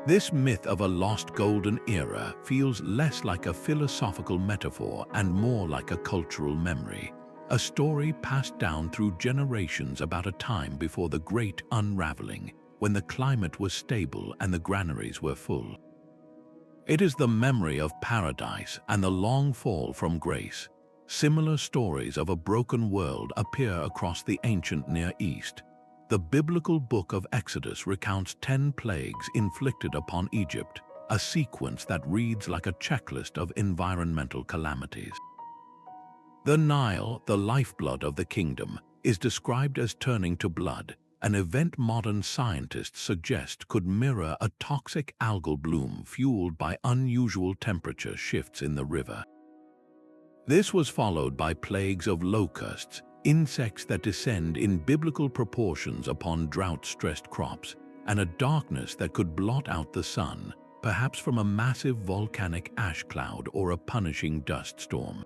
This myth of a lost golden era feels less like a philosophical metaphor and more like a cultural memory, a story passed down through generations about a time before the great unraveling, when the climate was stable and the granaries were full. It is the memory of paradise and the long fall from grace. Similar stories of a broken world appear across the ancient Near East. The biblical book of Exodus recounts 10 plagues inflicted upon Egypt, a sequence that reads like a checklist of environmental calamities. The Nile, the lifeblood of the kingdom, is described as turning to blood, an event modern scientists suggest could mirror a toxic algal bloom fueled by unusual temperature shifts in the river. This was followed by plagues of locusts, insects that descend in biblical proportions upon drought-stressed crops, and a darkness that could blot out the sun, perhaps from a massive volcanic ash cloud or a punishing dust storm.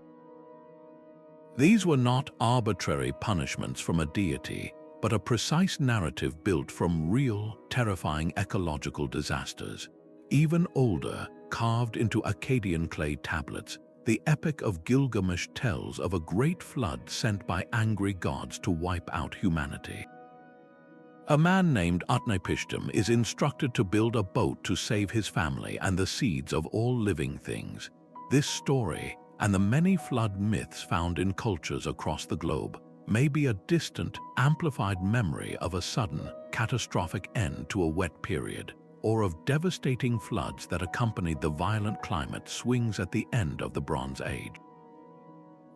These were not arbitrary punishments from a deity, but a precise narrative built from real, terrifying ecological disasters. Even older, carved into Akkadian clay tablets, the Epic of Gilgamesh tells of a great flood sent by angry gods to wipe out humanity. A man named Utnapishtim is instructed to build a boat to save his family and the seeds of all living things. This story, and the many flood myths found in cultures across the globe, may be a distant, amplified memory of a sudden, catastrophic end to a wet period, or of devastating floods that accompanied the violent climate swings at the end of the Bronze Age.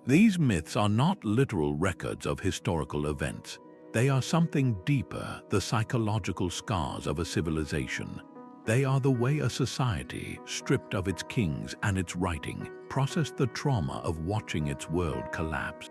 These myths are not literal records of historical events. They are something deeper, the psychological scars of a civilization. They are the way a society, stripped of its kings and its writing, processed the trauma of watching its world collapse.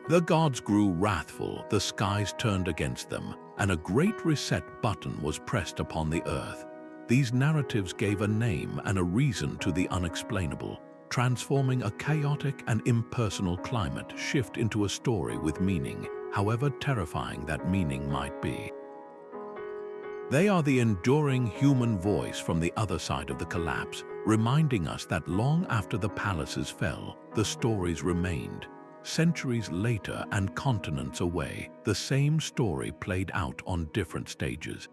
The gods grew wrathful, the skies turned against them, and a great reset button was pressed upon the earth. These narratives gave a name and a reason to the unexplainable, transforming a chaotic and impersonal climate shift into a story with meaning, however terrifying that meaning might be. They are the enduring human voice from the other side of the collapse, reminding us that long after the palaces fell, the stories remained. Centuries later and continents away, the same story played out on different stages.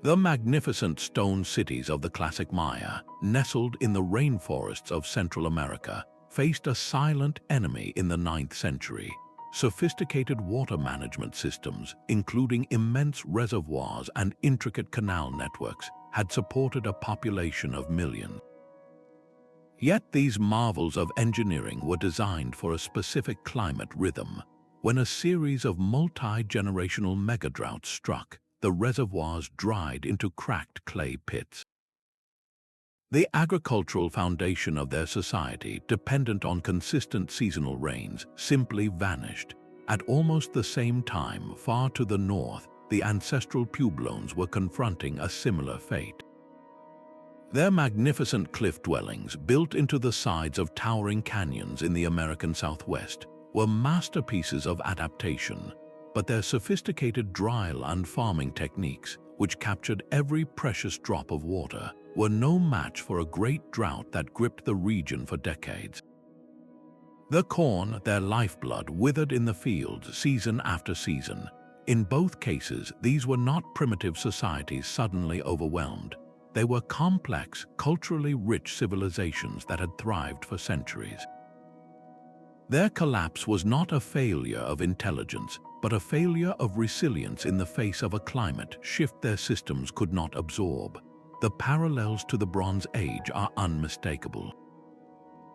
The magnificent stone cities of the classic Maya, nestled in the rainforests of Central America, faced a silent enemy in the 9th century. Sophisticated water management systems, including immense reservoirs and intricate canal networks, had supported a population of millions. Yet these marvels of engineering were designed for a specific climate rhythm. When a series of multi-generational mega-droughts struck, the reservoirs dried into cracked clay pits. The agricultural foundation of their society, dependent on consistent seasonal rains, simply vanished. At almost the same time, far to the north, the ancestral Pueblones were confronting a similar fate. Their magnificent cliff dwellings, built into the sides of towering canyons in the American Southwest, were masterpieces of adaptation, but their sophisticated dryland farming techniques, which captured every precious drop of water, were no match for a great drought that gripped the region for decades. The corn, their lifeblood, withered in the fields season after season. In both cases, these were not primitive societies suddenly overwhelmed. They were complex, culturally rich civilizations that had thrived for centuries. Their collapse was not a failure of intelligence, but a failure of resilience in the face of a climate shift their systems could not absorb. The parallels to the Bronze Age are unmistakable.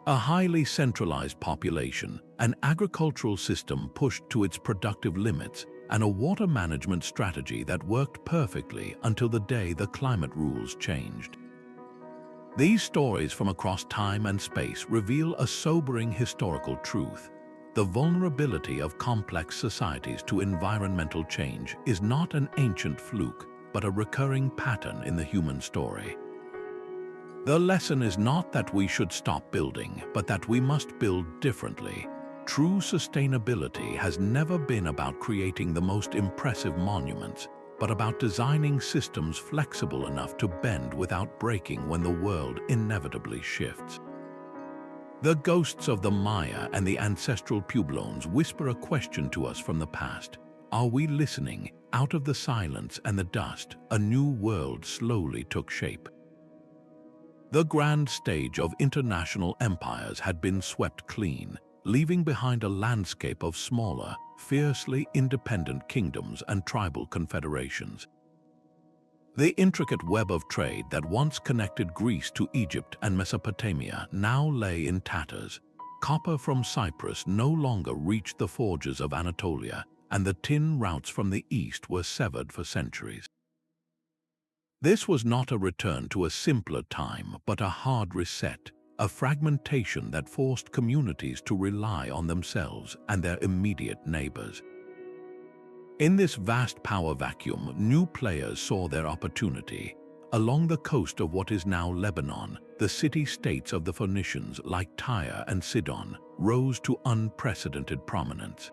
A highly centralized population, an agricultural system pushed to its productive limits, and a water management strategy that worked perfectly until the day the climate rules changed. These stories from across time and space reveal a sobering historical truth. The vulnerability of complex societies to environmental change is not an ancient fluke, but a recurring pattern in the human story. The lesson is not that we should stop building, but that we must build differently. True sustainability has never been about creating the most impressive monuments, but about designing systems flexible enough to bend without breaking when the world inevitably shifts. The ghosts of the Maya and the ancestral Pueblones whisper a question to us from the past. Are we listening? Out of the silence and the dust, a new world slowly took shape. The grand stage of international empires had been swept clean, leaving behind a landscape of smaller, fiercely independent kingdoms and tribal confederations. The intricate web of trade that once connected Greece to Egypt and Mesopotamia now lay in tatters. Copper from Cyprus no longer reached the forges of Anatolia, and the tin routes from the east were severed for centuries. This was not a return to a simpler time, but a hard reset, a fragmentation that forced communities to rely on themselves and their immediate neighbors. In this vast power vacuum, new players saw their opportunity. Along the coast of what is now Lebanon, the city-states of the Phoenicians like Tyre and Sidon rose to unprecedented prominence.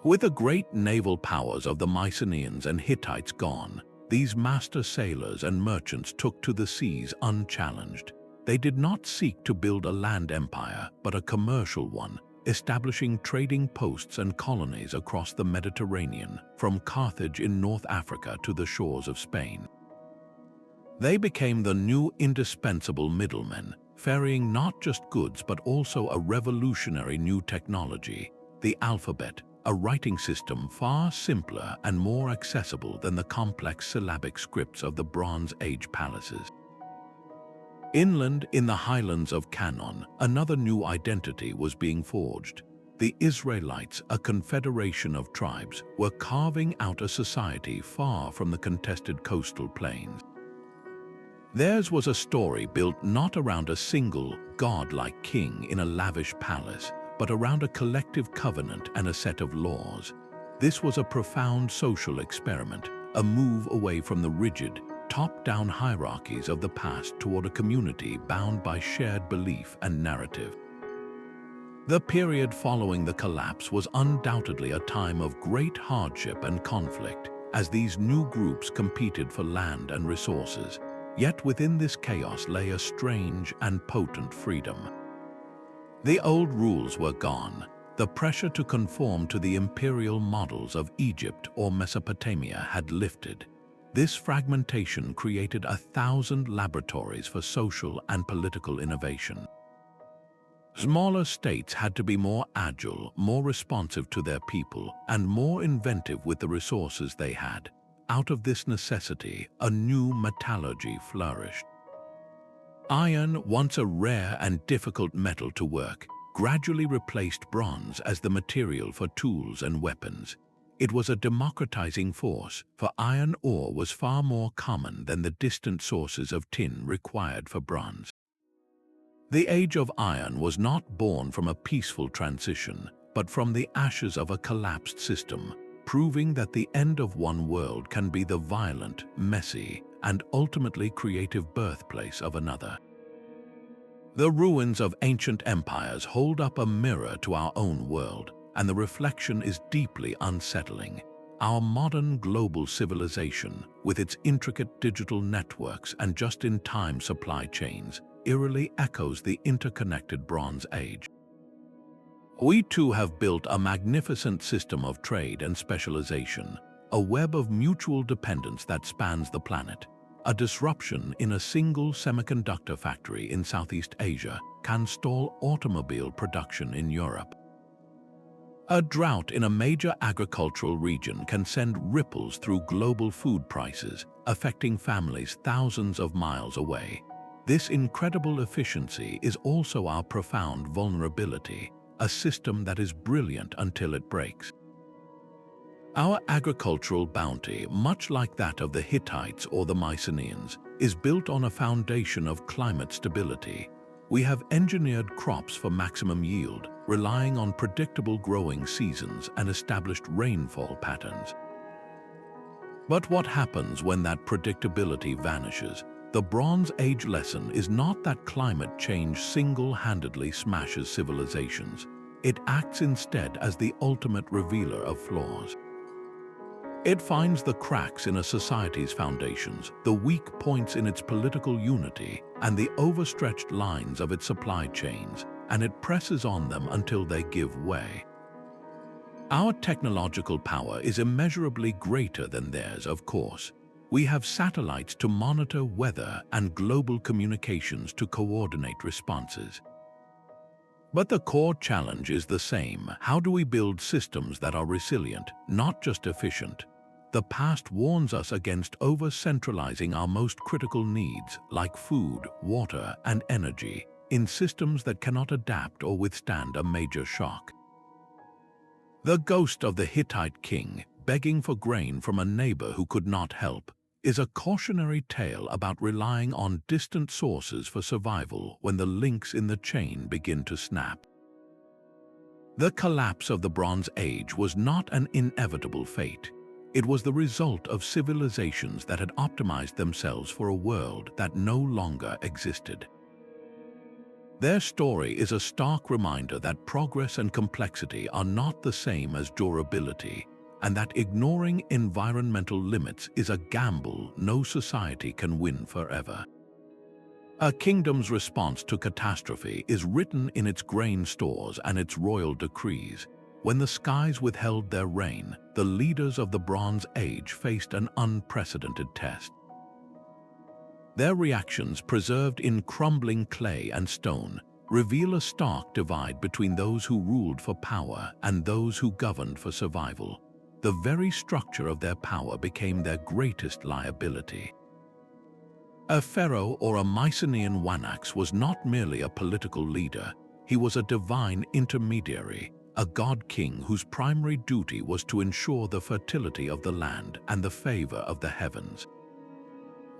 With the great naval powers of the Mycenaeans and Hittites gone, these master sailors and merchants took to the seas unchallenged. They did not seek to build a land empire, but a commercial one, establishing trading posts and colonies across the Mediterranean, from Carthage in North Africa to the shores of Spain. They became the new indispensable middlemen, ferrying not just goods but also a revolutionary new technology, the alphabet, a writing system far simpler and more accessible than the complex syllabic scripts of the Bronze Age palaces. Inland, in the highlands of Canaan, another new identity was being forged. The Israelites, a confederation of tribes, were carving out a society far from the contested coastal plains. Theirs was a story built not around a single, godlike king in a lavish palace, but around a collective covenant and a set of laws. This was a profound social experiment, a move away from the rigid, top-down hierarchies of the past toward a community bound by shared belief and narrative. The period following the collapse was undoubtedly a time of great hardship and conflict, as these new groups competed for land and resources. Yet within this chaos lay a strange and potent freedom. The old rules were gone. The pressure to conform to the imperial models of Egypt or Mesopotamia had lifted. This fragmentation created 1,000 laboratories for social and political innovation. Smaller states had to be more agile, more responsive to their people, and more inventive with the resources they had. Out of this necessity, a new metallurgy flourished. Iron, once a rare and difficult metal to work, gradually replaced bronze as the material for tools and weapons. It was a democratizing force, for iron ore was far more common than the distant sources of tin required for bronze. The age of iron was not born from a peaceful transition, but from the ashes of a collapsed system, proving that the end of one world can be the violent, messy, and ultimately creative birthplace of another. The ruins of ancient empires hold up a mirror to our own world, and the reflection is deeply unsettling. Our modern global civilization, with its intricate digital networks and just-in-time supply chains, eerily echoes the interconnected Bronze Age. We too have built a magnificent system of trade and specialization, a web of mutual dependence that spans the planet. A disruption in a single semiconductor factory in Southeast Asia can stall automobile production in Europe. A drought in a major agricultural region can send ripples through global food prices, affecting families thousands of miles away. This incredible efficiency is also our profound vulnerability, a system that is brilliant until it breaks. Our agricultural bounty, much like that of the Hittites or the Mycenaeans, is built on a foundation of climate stability. We have engineered crops for maximum yield, relying on predictable growing seasons and established rainfall patterns. But what happens when that predictability vanishes? The Bronze Age lesson is not that climate change single-handedly smashes civilizations. It acts instead as the ultimate revealer of flaws. It finds the cracks in a society's foundations, the weak points in its political unity, and the overstretched lines of its supply chains, and it presses on them until they give way. Our technological power is immeasurably greater than theirs, of course. We have satellites to monitor weather and global communications to coordinate responses. But the core challenge is the same. How do we build systems that are resilient, not just efficient? The past warns us against over-centralizing our most critical needs, like food, water, and energy, in systems that cannot adapt or withstand a major shock. The ghost of the Hittite king, begging for grain from a neighbor who could not help, is a cautionary tale about relying on distant sources for survival when the links in the chain begin to snap. The collapse of the Bronze Age was not an inevitable fate. It was the result of civilizations that had optimized themselves for a world that no longer existed. Their story is a stark reminder that progress and complexity are not the same as durability, and that ignoring environmental limits is a gamble no society can win forever. A kingdom's response to catastrophe is written in its grain stores and its royal decrees. When the skies withheld their rain, the leaders of the Bronze Age faced an unprecedented test. Their reactions, preserved in crumbling clay and stone, reveal a stark divide between those who ruled for power and those who governed for survival. The very structure of their power became their greatest liability. A pharaoh or a Mycenaean wanax was not merely a political leader, he was a divine intermediary, a god-king whose primary duty was to ensure the fertility of the land and the favor of the heavens.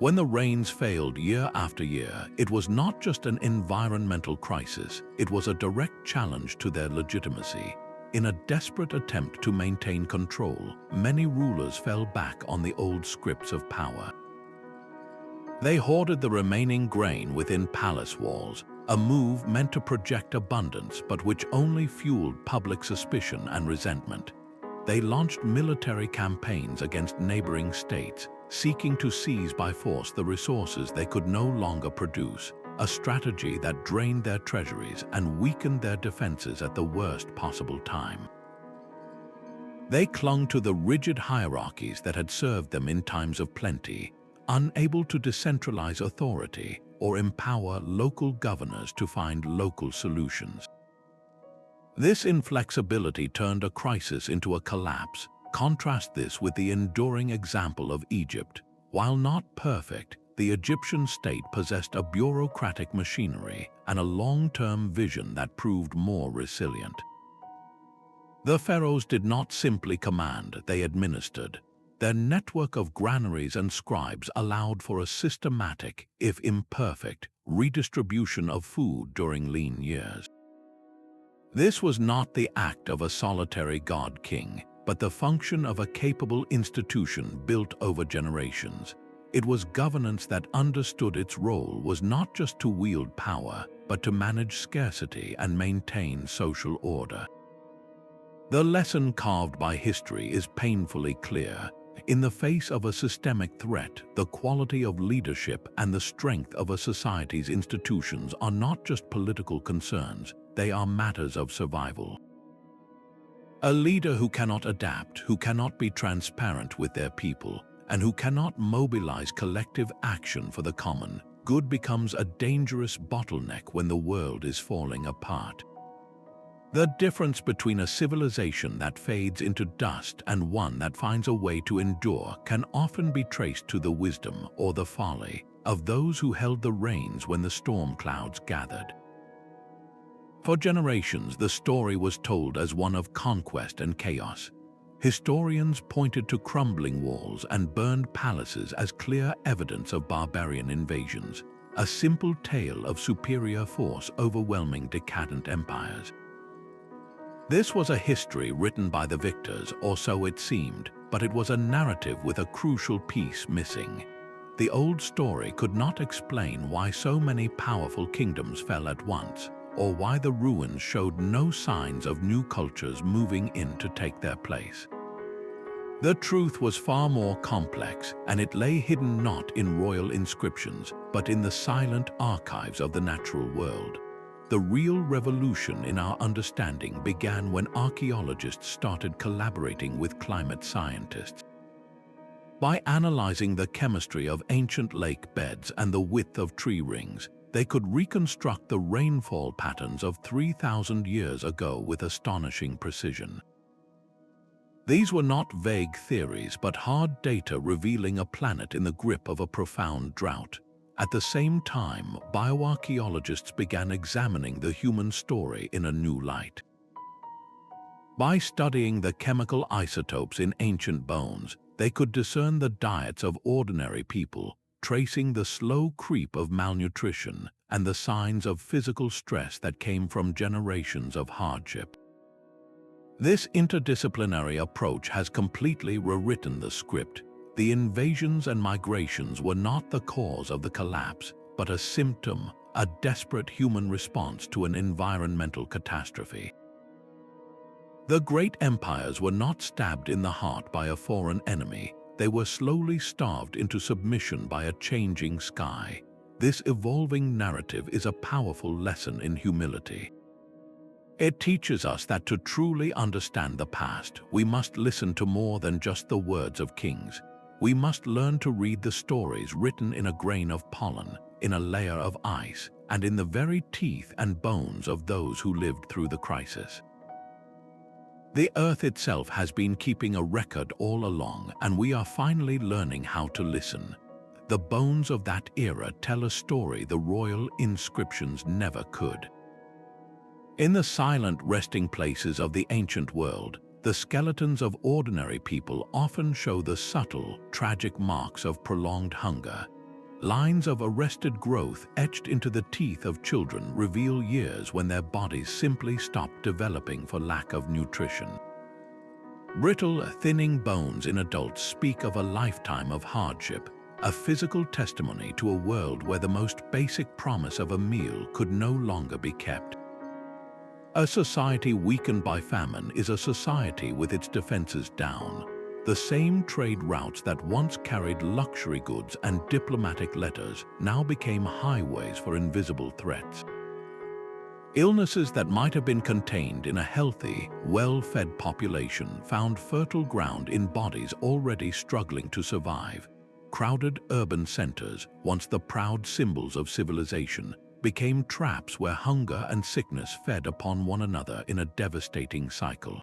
When the rains failed year after year, it was not just an environmental crisis, it was a direct challenge to their legitimacy. In a desperate attempt to maintain control, many rulers fell back on the old scripts of power. They hoarded the remaining grain within palace walls, a move meant to project abundance but which only fueled public suspicion and resentment. They launched military campaigns against neighboring states, seeking to seize by force the resources they could no longer produce, a strategy that drained their treasuries and weakened their defenses at the worst possible time. They clung to the rigid hierarchies that had served them in times of plenty, unable to decentralize authority or empower local governors to find local solutions. This inflexibility turned a crisis into a collapse. Contrast this with the enduring example of Egypt. While not perfect, the Egyptian state possessed a bureaucratic machinery and a long-term vision that proved more resilient. The pharaohs did not simply command, they administered. Their network of granaries and scribes allowed for a systematic, if imperfect, redistribution of food during lean years. This was not the act of a solitary god-king, but the function of a capable institution built over generations. It was governance that understood its role was not just to wield power, but to manage scarcity and maintain social order. The lesson carved by history is painfully clear. In the face of a systemic threat, the quality of leadership and the strength of a society's institutions are not just political concerns, they are matters of survival. A leader who cannot adapt, who cannot be transparent with their people, and who cannot mobilize collective action for the common good becomes a dangerous bottleneck when the world is falling apart. The difference between a civilization that fades into dust and one that finds a way to endure can often be traced to the wisdom or the folly of those who held the reins when the storm clouds gathered. For generations, the story was told as one of conquest and chaos. Historians pointed to crumbling walls and burned palaces as clear evidence of barbarian invasions, a simple tale of superior force overwhelming decadent empires. This was a history written by the victors, or so it seemed, but it was a narrative with a crucial piece missing. The old story could not explain why so many powerful kingdoms fell at once, or why the ruins showed no signs of new cultures moving in to take their place. The truth was far more complex, and it lay hidden not in royal inscriptions, but in the silent archives of the natural world. The real revolution in our understanding began when archaeologists started collaborating with climate scientists. By analyzing the chemistry of ancient lake beds and the width of tree rings, they could reconstruct the rainfall patterns of 3,000 years ago with astonishing precision. These were not vague theories, but hard data revealing a planet in the grip of a profound drought. At the same time, bioarchaeologists began examining the human story in a new light. By studying the chemical isotopes in ancient bones, they could discern the diets of ordinary people, tracing the slow creep of malnutrition and the signs of physical stress that came from generations of hardship. This interdisciplinary approach has completely rewritten the script. The invasions and migrations were not the cause of the collapse, but a symptom, a desperate human response to an environmental catastrophe. The great empires were not stabbed in the heart by a foreign enemy. They were slowly starved into submission by a changing sky. This evolving narrative is a powerful lesson in humility. It teaches us that to truly understand the past, we must listen to more than just the words of kings. We must learn to read the stories written in a grain of pollen, in a layer of ice, and in the very teeth and bones of those who lived through the crisis. The Earth itself has been keeping a record all along, and we are finally learning how to listen. The bones of that era tell a story the royal inscriptions never could. In the silent resting places of the ancient world, the skeletons of ordinary people often show the subtle, tragic marks of prolonged hunger. Lines of arrested growth etched into the teeth of children reveal years when their bodies simply stopped developing for lack of nutrition. Brittle, thinning bones in adults speak of a lifetime of hardship, a physical testimony to a world where the most basic promise of a meal could no longer be kept. A society weakened by famine is a society with its defenses down. The same trade routes that once carried luxury goods and diplomatic letters now became highways for invisible threats. Illnesses that might have been contained in a healthy, well-fed population found fertile ground in bodies already struggling to survive. Crowded urban centers, once the proud symbols of civilization, became traps where hunger and sickness fed upon one another in a devastating cycle.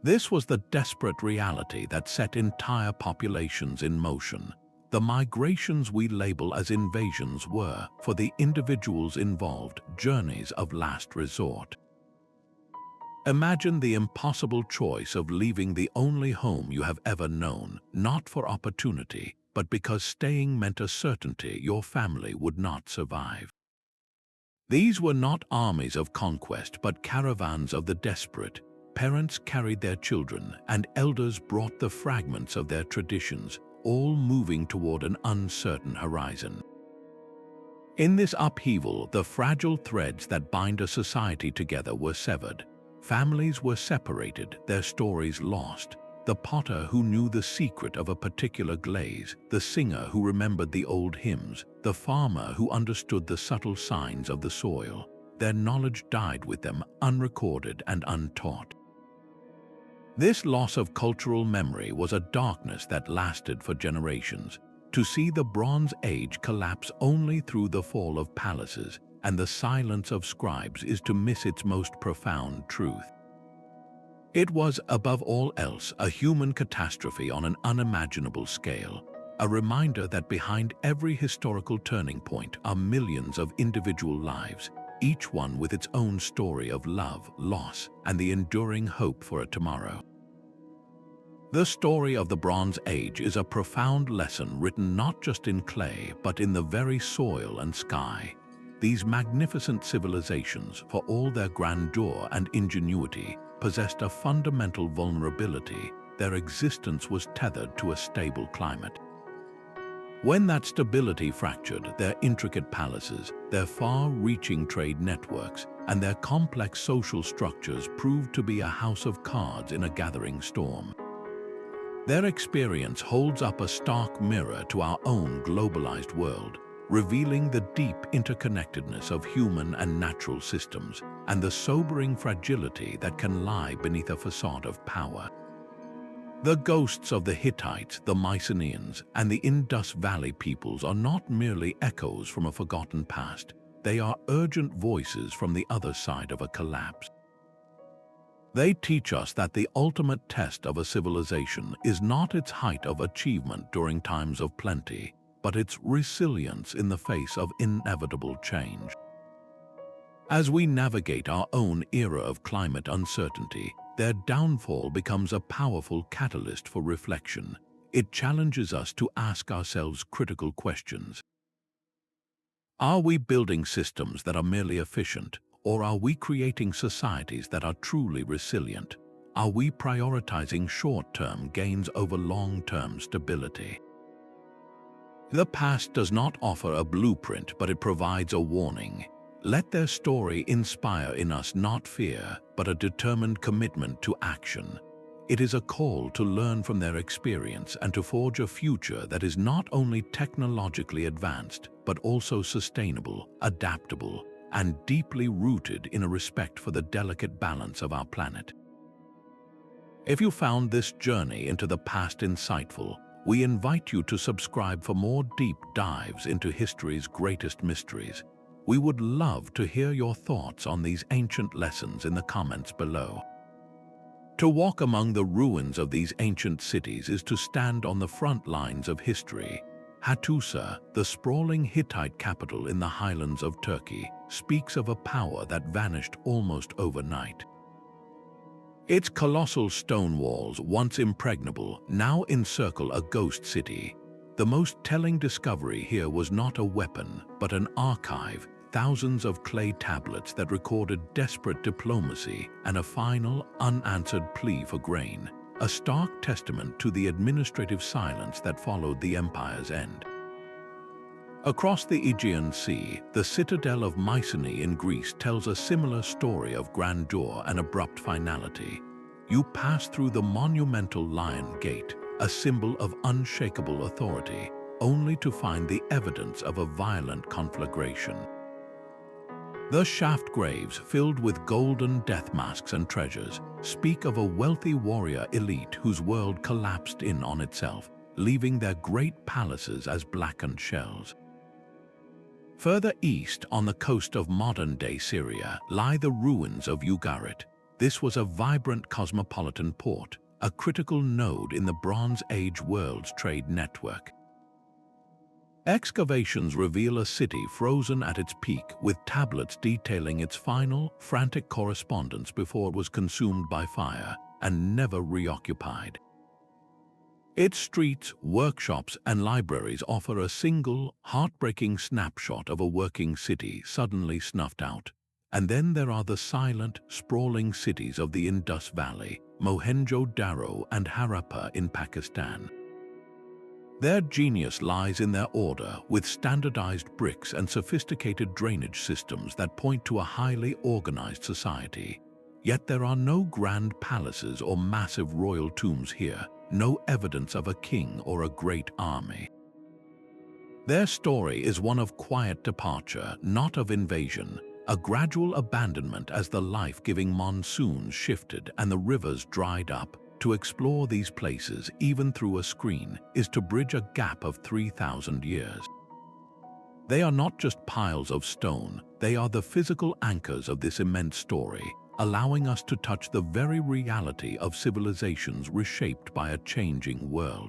This was the desperate reality that set entire populations in motion. The migrations we label as invasions were, for the individuals involved, journeys of last resort. Imagine the impossible choice of leaving the only home you have ever known, not for opportunity, but because staying meant a certainty your family would not survive. These were not armies of conquest, but caravans of the desperate. Parents carried their children, and elders brought the fragments of their traditions, all moving toward an uncertain horizon. In this upheaval, the fragile threads that bind a society together were severed. Families were separated, their stories lost. The potter who knew the secret of a particular glaze, the singer who remembered the old hymns, the farmer who understood the subtle signs of the soil, their knowledge died with them, unrecorded and untaught. This loss of cultural memory was a darkness that lasted for generations. To see the Bronze Age collapse only through the fall of palaces and the silence of scribes is to miss its most profound truth. It was, above all else, a human catastrophe on an unimaginable scale, a reminder that behind every historical turning point are millions of individual lives, each one with its own story of love, loss, and the enduring hope for a tomorrow. The story of the Bronze Age is a profound lesson written not just in clay, but in the very soil and sky. These magnificent civilizations, for all their grandeur and ingenuity, possessed a fundamental vulnerability. Their existence was tethered to a stable climate. When that stability fractured, their intricate palaces, their far-reaching trade networks, and their complex social structures proved to be a house of cards in a gathering storm. Their experience holds up a stark mirror to our own globalized world. revealing the deep interconnectedness of human and natural systems and the sobering fragility that can lie beneath a facade of power. The ghosts of the Hittites, the Mycenaeans, and the Indus Valley peoples are not merely echoes from a forgotten past. They are urgent voices from the other side of a collapse. They teach us that the ultimate test of a civilization is not its height of achievement during times of plenty, but its resilience in the face of inevitable change. As we navigate our own era of climate uncertainty, their downfall becomes a powerful catalyst for reflection. It challenges us to ask ourselves critical questions. Are we building systems that are merely efficient, or are we creating societies that are truly resilient? Are we prioritizing short-term gains over long-term stability? The past does not offer a blueprint, but it provides a warning. Let their story inspire in us not fear, but a determined commitment to action. It is a call to learn from their experience and to forge a future that is not only technologically advanced, but also sustainable, adaptable, and deeply rooted in a respect for the delicate balance of our planet. If you found this journey into the past insightful, we invite you to subscribe for more deep dives into history's greatest mysteries. We would love to hear your thoughts on these ancient lessons in the comments below. To walk among the ruins of these ancient cities is to stand on the front lines of history. Hattusa, the sprawling Hittite capital in the highlands of Turkey, speaks of a power that vanished almost overnight. Its colossal stone walls, once impregnable, now encircle a ghost city. The most telling discovery here was not a weapon, but an archive, thousands of clay tablets that recorded desperate diplomacy and a final, unanswered plea for grain, a stark testament to the administrative silence that followed the empire's end. Across the Aegean Sea, the citadel of Mycenae in Greece tells a similar story of grandeur and abrupt finality. You pass through the monumental Lion Gate, a symbol of unshakable authority, only to find the evidence of a violent conflagration. The shaft graves, filled with golden death masks and treasures, speak of a wealthy warrior elite whose world collapsed in on itself, leaving their great palaces as blackened shells. Further east, on the coast of modern-day Syria, lie the ruins of Ugarit. This was a vibrant cosmopolitan port, a critical node in the Bronze Age world's trade network. Excavations reveal a city frozen at its peak, with tablets detailing its final, frantic correspondence before it was consumed by fire and never reoccupied. Its streets, workshops, and libraries offer a single, heartbreaking snapshot of a working city suddenly snuffed out. And then there are the silent, sprawling cities of the Indus Valley, Mohenjo-Daro and Harappa in Pakistan. Their genius lies in their order, with standardized bricks and sophisticated drainage systems that point to a highly organized society. Yet there are no grand palaces or massive royal tombs here, no evidence of a king or a great army. Their story is one of quiet departure, not of invasion, a gradual abandonment as the life-giving monsoons shifted and the rivers dried up. To explore these places, even through a screen, is to bridge a gap of 3,000 years. They are not just piles of stone, they are the physical anchors of this immense story, allowing us to touch the very reality of civilizations reshaped by a changing world.